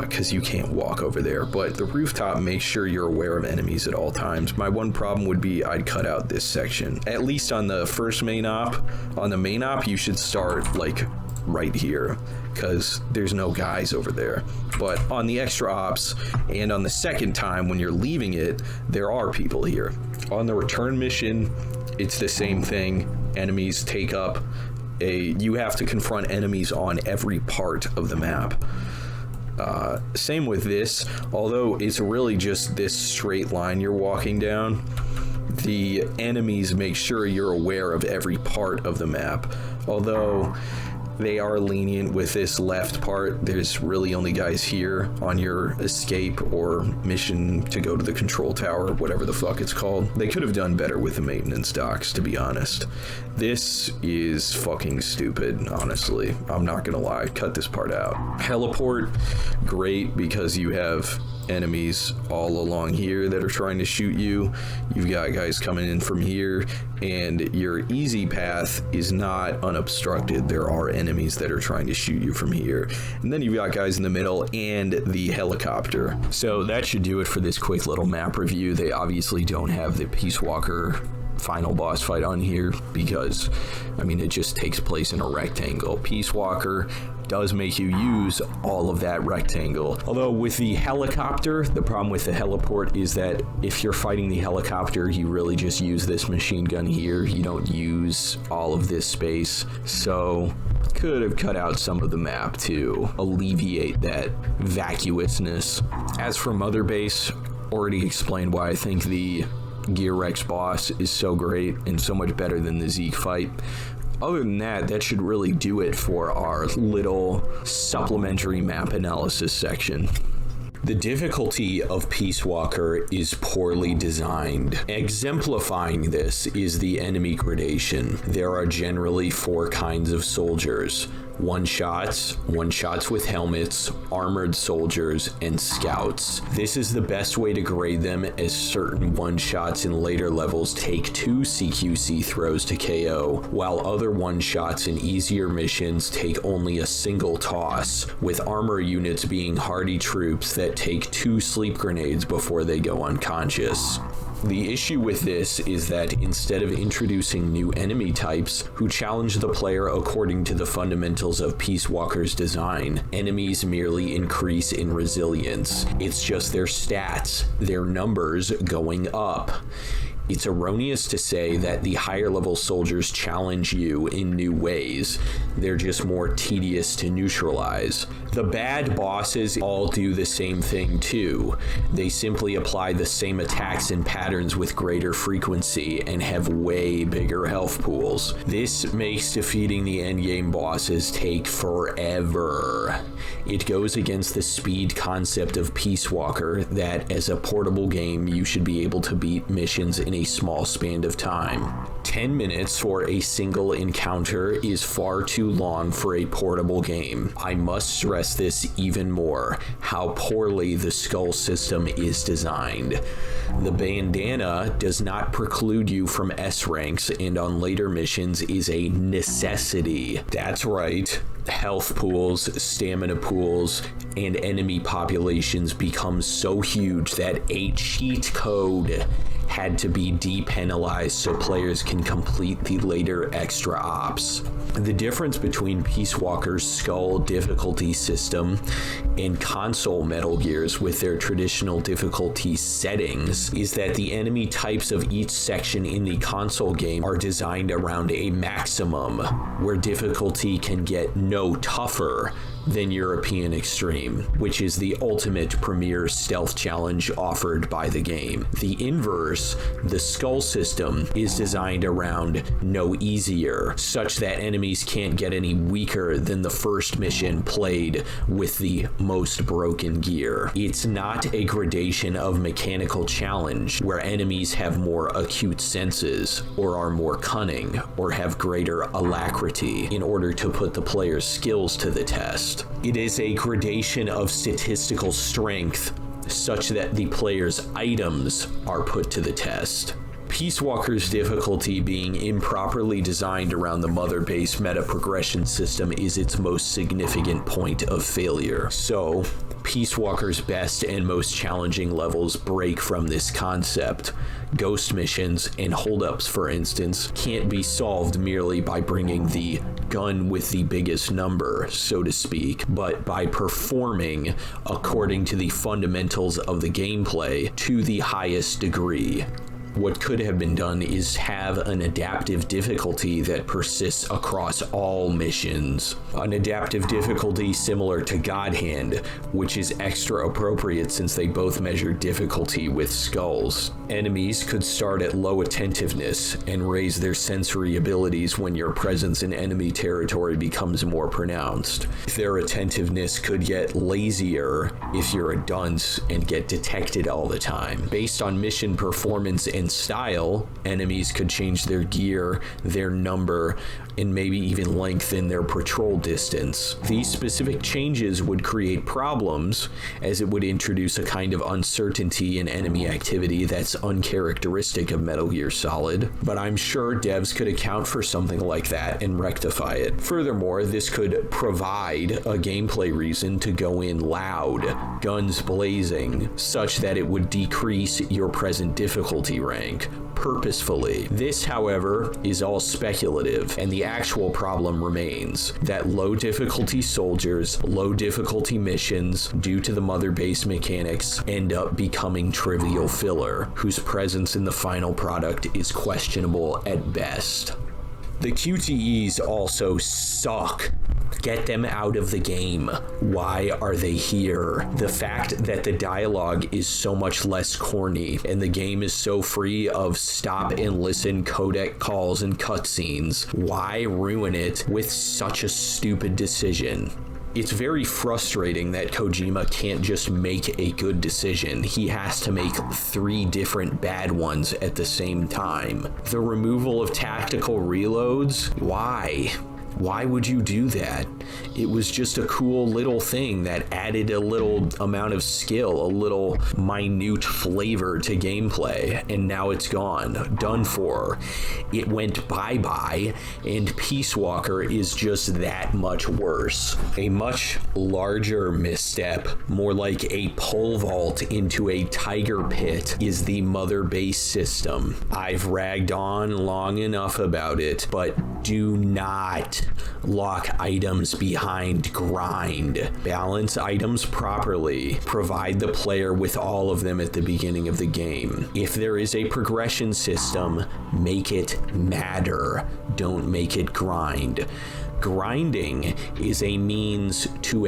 because you can't walk over there. But the rooftop makes sure you're aware of enemies at all times. My one problem would be I'd cut out this section. At least on the first main op. On the main op, you should start like right here, because there's no guys over there. But on the extra ops and on the second time when you're leaving it, there are people here. On the return mission, it's the same thing. Enemies take up you have to confront enemies on every part of the map. Same with this, although it's really just this straight line you're walking down. The enemies make sure you're aware of every part of the map, although they are lenient with this left part. There's really only guys here on your escape or mission to go to the control tower, whatever the fuck it's called. They could have done better with the maintenance docks, to be honest. This is fucking stupid, honestly. I'm not gonna lie, cut this part out. Heliport, great, because you have enemies all along here that are trying to shoot you. You've got guys coming in from here, and your easy path is not unobstructed. There are enemies that are trying to shoot you from here. And then you've got guys in the middle and the helicopter. So that should do it for this quick little map review. They obviously don't have the Peace Walker final boss fight on here because, I mean, it just takes place in a rectangle. Peace Walker does make you use all of that rectangle. Although with the helicopter, the problem with the heliport is that if you're fighting the helicopter, you really just use this machine gun here. You don't use all of this space. So could have cut out some of the map to alleviate that vacuousness. As for Mother Base, already explained why I think the Gear Rex boss is so great and so much better than the Zeke fight. Other than that, that should really do it for our little supplementary map analysis section. The difficulty of Peace Walker is poorly designed. Exemplifying this is the enemy gradation. There are generally 4 kinds of soldiers: one-shots with helmets, armored soldiers, and scouts. This is the best way to grade them, as certain one-shots in later levels take 2 CQC throws to KO, while other one-shots in easier missions take only a single toss, with armor units being hardy troops that take 2 sleep grenades before they go unconscious. The issue with this is that instead of introducing new enemy types who challenge the player according to the fundamentals of Peace Walker's design, enemies merely increase in resilience. It's just their stats, their numbers going up. It's erroneous to say that the higher level soldiers challenge you in new ways. They're just more tedious to neutralize. The bad bosses all do the same thing too. They simply apply the same attacks and patterns with greater frequency and have way bigger health pools. This makes defeating the endgame bosses take forever. It goes against the speed concept of Peace Walker that as a portable game you should be able to beat missions in a small span of time. 10 minutes for a single encounter is far too long for a portable game. I must stress this even more, how poorly the skull system is designed. The bandana does not preclude you from S ranks, and on later missions is a necessity. That's right. Health pools, stamina pools, and enemy populations become so huge that a cheat code had to be depenalized so players can complete the later extra ops. The difference between Peace Walker's skull difficulty system and console Metal Gears with their traditional difficulty settings is that the enemy types of each section in the console game are designed around a maximum, where difficulty can get no tougher than European Extreme, which is the ultimate premier stealth challenge offered by the game. The inverse, the skull system, is designed around no easier, such that enemies can't get any weaker than the first mission played with the most broken gear. It's not a gradation of mechanical challenge where enemies have more acute senses or are more cunning or have greater alacrity in order to put the player's skills to the test. It is a gradation of statistical strength such that the player's items are put to the test. Peace Walker's difficulty being improperly designed around the mother-based meta progression system is its most significant point of failure. So, Peace Walker's best and most challenging levels break from this concept. Ghost missions and holdups, for instance, can't be solved merely by bringing the gun with the biggest number, so to speak, but by performing according to the fundamentals of the gameplay to the highest degree. What could have been done is have an adaptive difficulty that persists across all missions. An adaptive difficulty similar to God Hand, which is extra appropriate since they both measure difficulty with skulls. Enemies could start at low attentiveness and raise their sensory abilities when your presence in enemy territory becomes more pronounced. Their attentiveness could get lazier if you're a dunce and get detected all the time. Based on mission performance and style, enemies could change their gear, their number, and maybe even lengthen their patrol distance. These specific changes would create problems, as it would introduce a kind of uncertainty in enemy activity that's uncharacteristic of Metal Gear Solid, but I'm sure devs could account for something like that and rectify it. Furthermore, this could provide a gameplay reason to go in loud, guns blazing, such that it would decrease your present difficulty rank purposefully. This, however, is all speculative, and the actual problem remains that low difficulty soldiers, low difficulty missions, due to the mother base mechanics, end up becoming trivial filler, whose presence in the final product is questionable at best. The QTEs also suck. Get them out of the game. Why are they here? The fact that the dialogue is so much less corny and the game is so free of stop and listen codec calls and cutscenes. Why ruin it with such a stupid decision? It's very frustrating that Kojima can't just make a good decision. He has to make 3 different bad ones at the same time. The removal of tactical reloads? Why? Why would you do that? It was just a cool little thing that added a little amount of skill, a little minute flavor to gameplay, and now it's gone, done for. It went bye-bye, and Peace Walker is just that much worse. A much larger misstep, more like a pole vault into a tiger pit, is the mother base system. I've ragged on long enough about it, but do not lock items behind grind. Balance items properly. Provide the player with all of them at the beginning of the game. If there is a progression system, make it matter. Don't make it grind. Grinding is a means to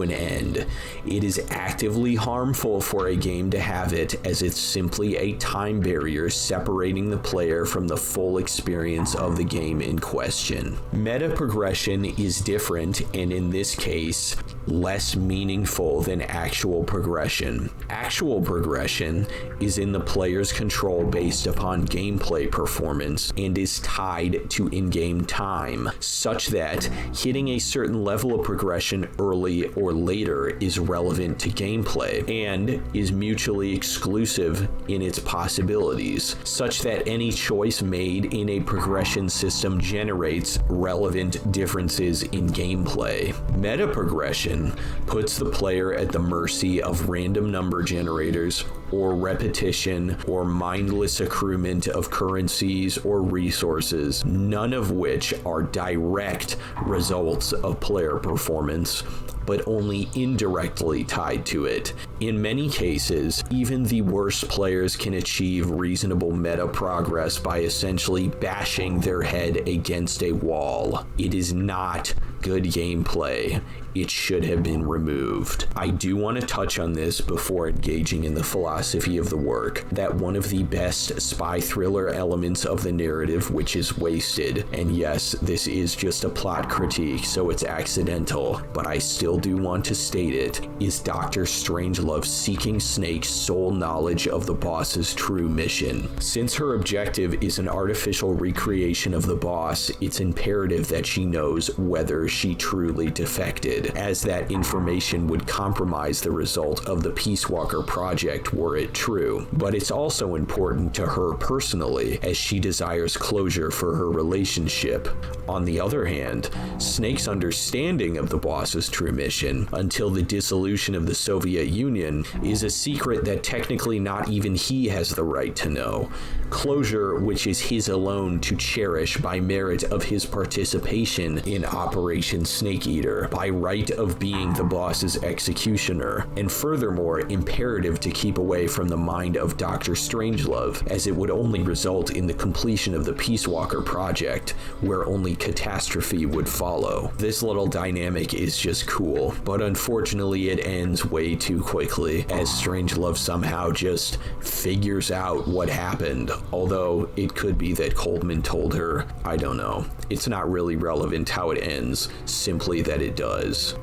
an end. It is actively harmful for a game to have it, as it's simply a time barrier separating the player from the full experience of the game in question. Meta progression is different, and in this case, less meaningful than actual progression. Actual progression is in the player's control based upon gameplay performance and is tied to in-game time, such that hitting a certain level of progression early or later is relevant to gameplay and is mutually exclusive in its possibilities, such that any choice made in a progression system generates relevant differences in gameplay. Meta progression puts the player at the mercy of random number generators or repetition or mindless accruement of currencies or resources, none of which are direct results of player performance, but only indirectly tied to it. In many cases, even the worst players can achieve reasonable meta progress by essentially bashing their head against a wall. It is not good gameplay. It should have been removed. I do want to touch on this before engaging in the philosophy of the work, that one of the best spy thriller elements of the narrative which is wasted, and yes, this is just a plot critique, so it's accidental, but I still do want to state it, is Dr. Strangelove seeking Snake's sole knowledge of the boss's true mission. Since her objective is an artificial recreation of the boss, it's imperative that she knows whether she truly defected, as that information would compromise the result of the Peace Walker project were it true. But it's also important to her personally, as she desires closure for her relationship. On the other hand, Snake's understanding of the boss's true mission, until the dissolution of the Soviet Union, is a secret that technically not even he has the right to know. Closure which is his alone to cherish by merit of his participation in Operation Snake Eater, by right of being the boss's executioner, and furthermore imperative to keep away from the mind of Dr. Strangelove, as it would only result in the completion of the Peace Walker project, where only catastrophe would follow. This little dynamic is just cool, but unfortunately it ends way too quickly, as Strangelove somehow just figures out what happened, although it could be that Coldman told her. I don't know. It's not really relevant how it ends, simply that it does.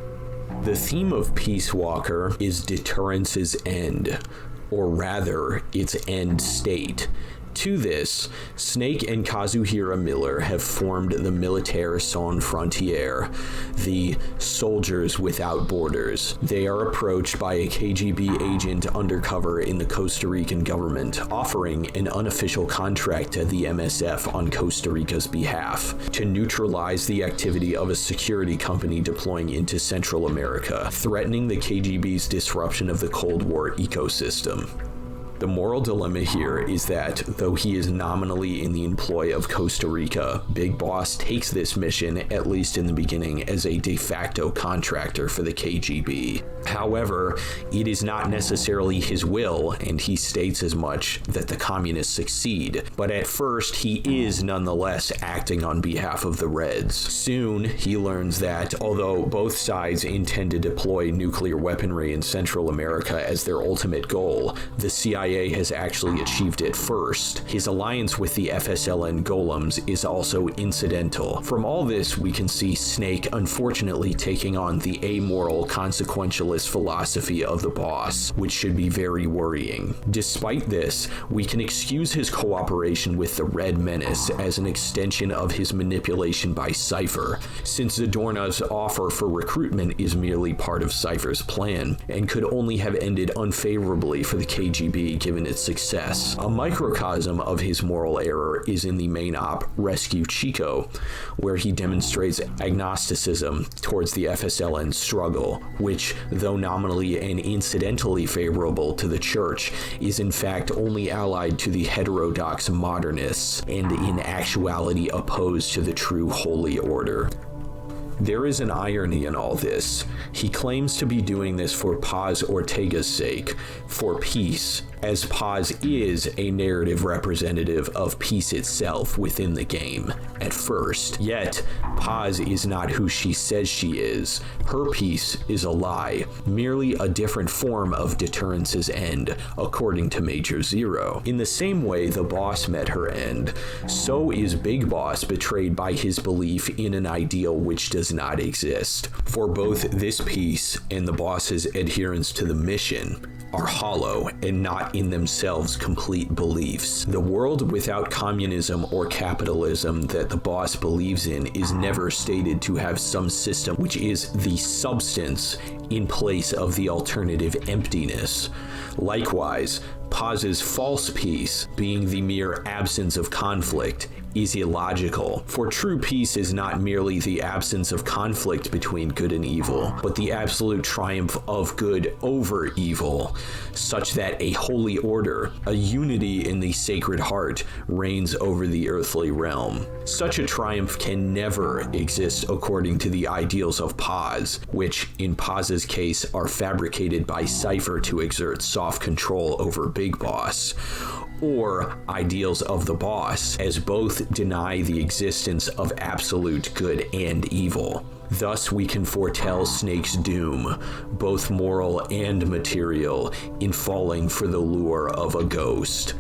The theme of Peace Walker is deterrence's end, or rather, its end state. To this, Snake and Kazuhira Miller have formed the Militaires Sans Frontières, the Soldiers Without Borders. They are approached by a KGB agent undercover in the Costa Rican government, offering an unofficial contract to the MSF on Costa Rica's behalf to neutralize the activity of a security company deploying into Central America, threatening the KGB's disruption of the Cold War ecosystem. The moral dilemma here is that, though he is nominally in the employ of Costa Rica, Big Boss takes this mission, at least in the beginning, as a de facto contractor for the KGB. However, it is not necessarily his will, and he states as much, that the communists succeed, but at first he is nonetheless acting on behalf of the Reds. Soon, he learns that, although both sides intend to deploy nuclear weaponry in Central America as their ultimate goal, the CIA has actually achieved it first. His alliance with the FSLN Golems is also incidental. From all this, we can see Snake unfortunately taking on the amoral, consequentialist philosophy of the boss, which should be very worrying. Despite this, we can excuse his cooperation with the Red Menace as an extension of his manipulation by Cypher, since Zadornov's offer for recruitment is merely part of Cypher's plan, and could only have ended unfavorably for the KGB given its success. A microcosm of his moral error is in the main op, Rescue Chico, where he demonstrates agnosticism towards the FSLN struggle, which, though nominally and incidentally favorable to the church, is in fact only allied to the heterodox modernists, and in actuality opposed to the true holy order. There is an irony in all this. He claims to be doing this for Paz Ortega's sake, for peace, as Paz is a narrative representative of peace itself within the game, at first. Yet, Paz is not who she says she is. Her peace is a lie, merely a different form of deterrence's end, according to Major Zero. In the same way the boss met her end, so is Big Boss betrayed by his belief in an ideal which does not exist. For both this peace and the boss's adherence to the mission are hollow and not in themselves complete beliefs. The world without communism or capitalism that the boss believes in is never stated to have some system which is the substance in place of the alternative emptiness. Likewise, Paz's false peace, being the mere absence of conflict, is illogical, for true peace is not merely the absence of conflict between good and evil, but the absolute triumph of good over evil, such that a holy order, a unity in the Sacred Heart, reigns over the earthly realm. Such a triumph can never exist according to the ideals of Paz, which, in Paz's case, are fabricated by Cypher to exert soft control over Big Boss, or ideals of the boss, as both deny the existence of absolute good and evil. Thus we can foretell Snake's doom, both moral and material, in falling for the lure of a ghost.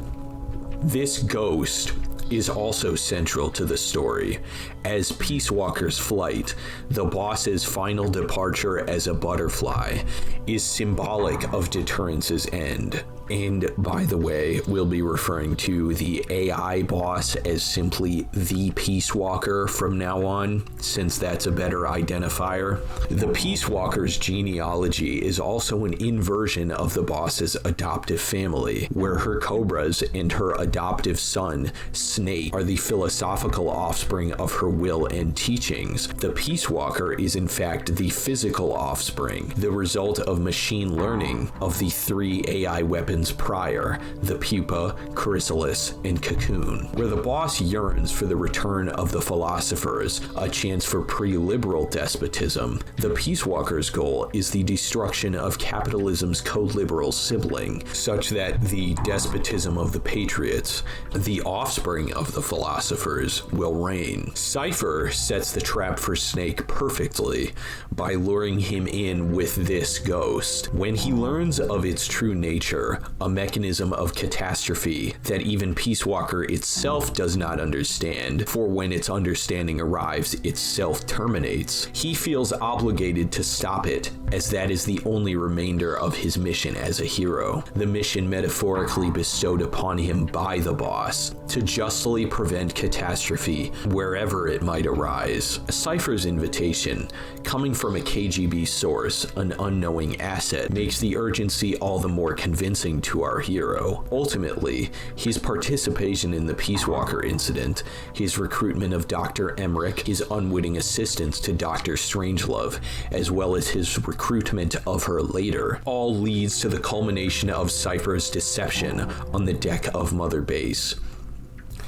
This ghost is also central to the story, as Peace Walker's flight, the boss's final departure as a butterfly, is symbolic of deterrence's end. And by the way, we'll be referring to the AI boss as simply the Peace Walker from now on, since that's a better identifier. The Peace Walker's genealogy is also an inversion of the boss's adoptive family, where her cobras and her adoptive son, Snake, are the philosophical offspring of her will and teachings. The Peace Walker is in fact the physical offspring, the result of machine learning of the 3 AI weapons prior, the pupa, chrysalis, and cocoon. Where the boss yearns for the return of the philosophers, a chance for pre-liberal despotism, the Peace Walker's goal is the destruction of capitalism's co-liberal sibling, such that the despotism of the patriots, the offspring of the philosophers, will reign. Cypher sets the trap for Snake perfectly by luring him in with this ghost. When he learns of its true nature, a mechanism of catastrophe that even Peace Walker itself does not understand, for when its understanding arrives, it self-terminates, he feels obligated to stop it, as that is the only remainder of his mission as a hero, the mission metaphorically bestowed upon him by the boss, to justly prevent catastrophe wherever it might arise. Cypher's invitation, coming from a KGB source, an unknowing asset, makes the urgency all the more convincing to our hero. Ultimately, his participation in the Peace Walker incident, his recruitment of Dr. Emmerich, his unwitting assistance to Dr. Strangelove, as well as his recruitment of her later, all leads to the culmination of Cypher's deception on the deck of Mother Base.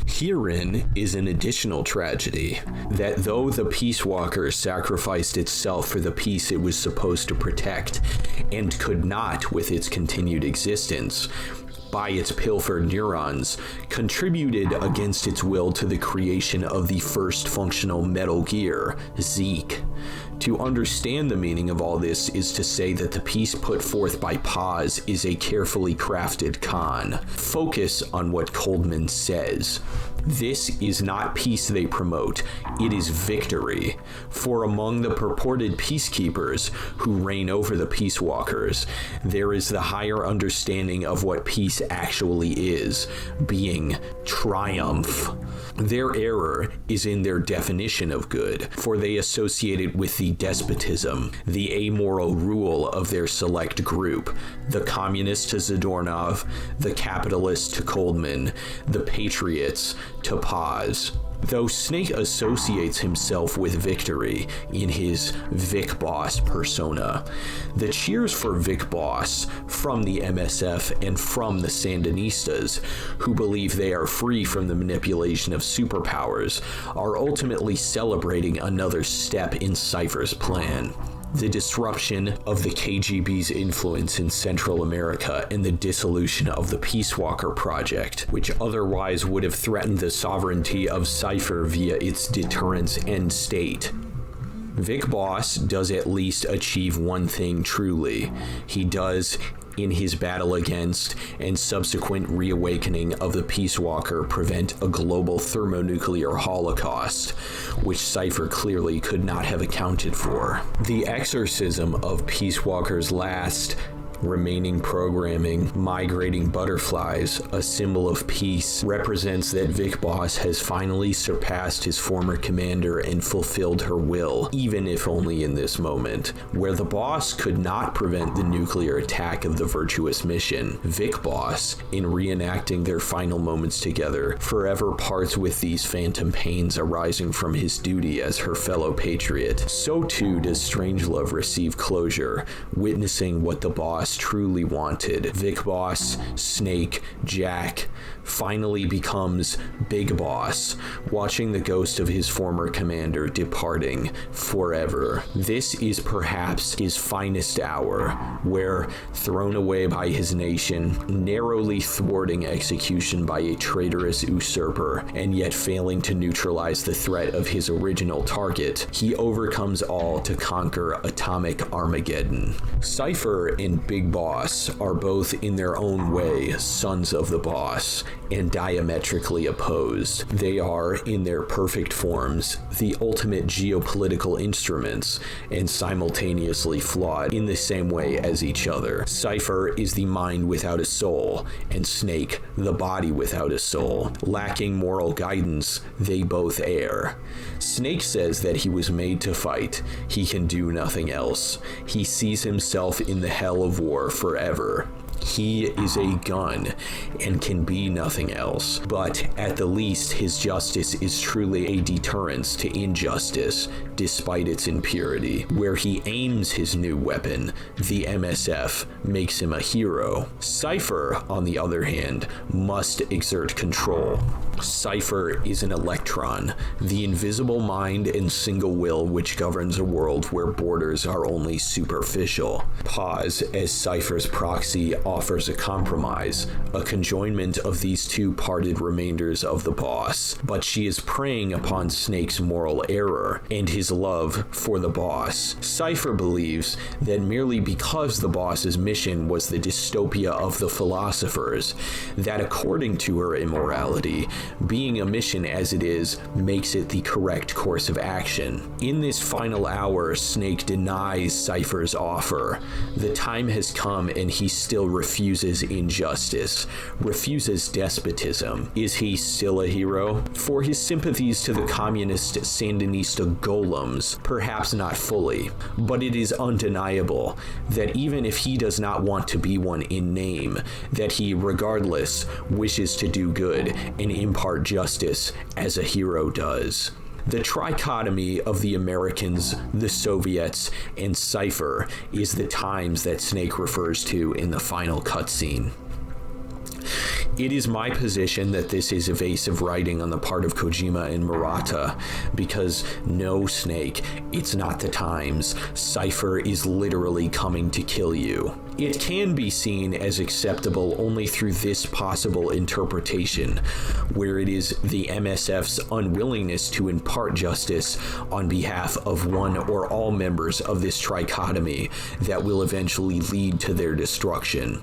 Herein is an additional tragedy, that though the Peace Walker sacrificed itself for the peace it was supposed to protect, and could not with its continued existence, by its pilfered neurons, contributed against its will to the creation of the first functional Metal Gear, Zeke. To understand the meaning of all this is to say that the piece put forth by Paz is a carefully crafted con. Focus on what Coldman says. This is not peace they promote, it is victory. For among the purported peacekeepers who reign over the Peace Walkers, there is the higher understanding of what peace actually is, being triumph. Their error is in their definition of good, for they associate it with the despotism, the amoral rule of their select group, the communists to Zadornov, the capitalists to Coldman, the patriots to Paz. Though Snake associates himself with victory in his Vic Boss persona, the cheers for Vic Boss from the MSF and from the Sandinistas, who believe they are free from the manipulation of superpowers, are ultimately celebrating another step in Cypher's plan. The disruption of the KGB's influence in Central America and the dissolution of the Peace Walker Project, which otherwise would have threatened the sovereignty of Cypher via its deterrence end state. Vic Boss does at least achieve one thing truly. He does, in his battle against and subsequent reawakening of the Peace Walker, prevent a global thermonuclear holocaust, which Cypher clearly could not have accounted for. The exorcism of Peace Walker's last remaining programming, migrating butterflies, a symbol of peace, represents that Vic Boss has finally surpassed his former commander and fulfilled her will, even if only in this moment. Where the boss could not prevent the nuclear attack of the virtuous mission, Vic Boss, in reenacting their final moments together, forever parts with these phantom pains arising from his duty as her fellow patriot. So too does Strangelove receive closure, witnessing what the boss truly wanted. Vic Boss, Snake, Jack, finally becomes Big Boss, watching the ghost of his former commander departing forever. This is perhaps his finest hour, where, thrown away by his nation, narrowly thwarting execution by a traitorous usurper, and yet failing to neutralize the threat of his original target, he overcomes all to conquer atomic Armageddon. Cypher and Big Big Boss are both in their own way sons of the boss and diametrically opposed. They are, in their perfect forms, the ultimate geopolitical instruments and simultaneously flawed in the same way as each other. Cypher is the mind without a soul, and Snake the body without a soul. Lacking moral guidance, they both err. Snake says that he was made to fight. He can do nothing else. He sees himself in the hell of war forever. He is a gun and can be nothing else, but at the least his justice is truly a deterrence to injustice, despite its impurity. Where he aims his new weapon, the MSF makes him a hero. Cypher, on the other hand, must exert control. Cypher is an electron, the invisible mind and single will which governs a world where borders are only superficial. Pause, as Cypher's proxy offers a compromise, a conjoinment of these two parted remainders of the boss, but she is preying upon Snake's moral error and his love for the boss. Cypher believes that merely because the boss's mission was the dystopia of the philosophers, that according to her immorality, being a mission as it is makes it the correct course of action. In this final hour, Snake denies Cypher's offer. The time has come and he still refuses injustice, refuses despotism. Is he still a hero? For his sympathies to the communist Sandinista golems, perhaps not fully, but it is undeniable that even if he does not want to be one in name, that he regardless wishes to do good and impart justice as a hero does. The trichotomy of the Americans, the Soviets, and Cypher is the times that Snake refers to in the final cutscene. It is my position that this is evasive writing on the part of Kojima and Murata, because no, Snake, it's not the times. Cypher is literally coming to kill you. It can be seen as acceptable only through this possible interpretation, where it is the MSF's unwillingness to impart justice on behalf of one or all members of this trichotomy that will eventually lead to their destruction.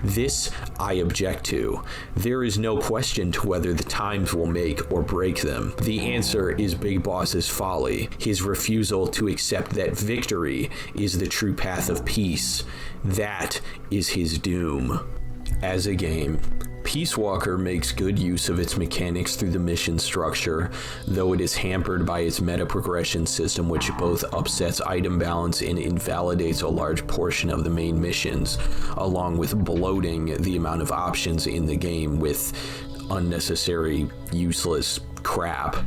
This I object to. There is no question to whether the times will make or break them. The answer is Big Boss's folly, his refusal to accept that victory is the true path of peace. That is his doom. As a game, Peace Walker makes good use of its mechanics through the mission structure, though it is hampered by its meta progression system, which both upsets item balance and invalidates a large portion of the main missions, along with bloating the amount of options in the game with unnecessary, useless crap.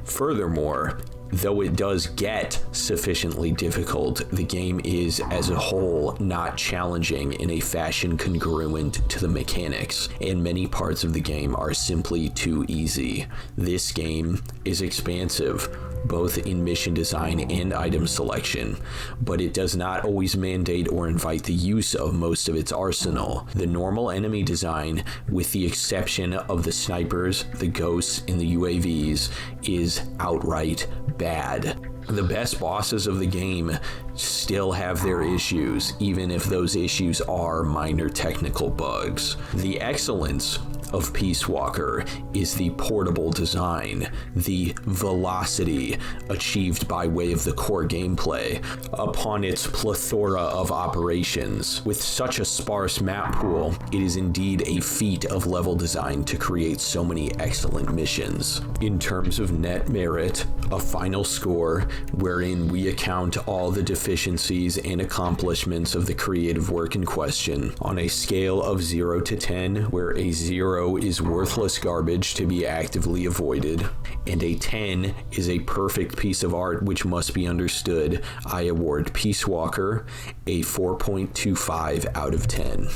Furthermore, though it does get sufficiently difficult, the game is, as a whole, not challenging in a fashion congruent to the mechanics, and many parts of the game are simply too easy. This game is expansive, both in mission design and item selection, but it does not always mandate or invite the use of most of its arsenal. The normal enemy design, with the exception of the snipers, the ghosts, and the UAVs, is outright bad. The best bosses of the game still have their issues, even if those issues are minor technical bugs. The excellence of Peace Walker is the portable design, the velocity achieved by way of the core gameplay upon its plethora of operations. With such a sparse map pool, it is indeed a feat of level design to create so many excellent missions. In terms of net merit, a final score wherein we account all the deficiencies and accomplishments of the creative work in question on a scale of 0 to 10, where a 0 is worthless garbage to be actively avoided, and a 10 is a perfect piece of art which must be understood. I award Peace Walker a 4.25 out of 10.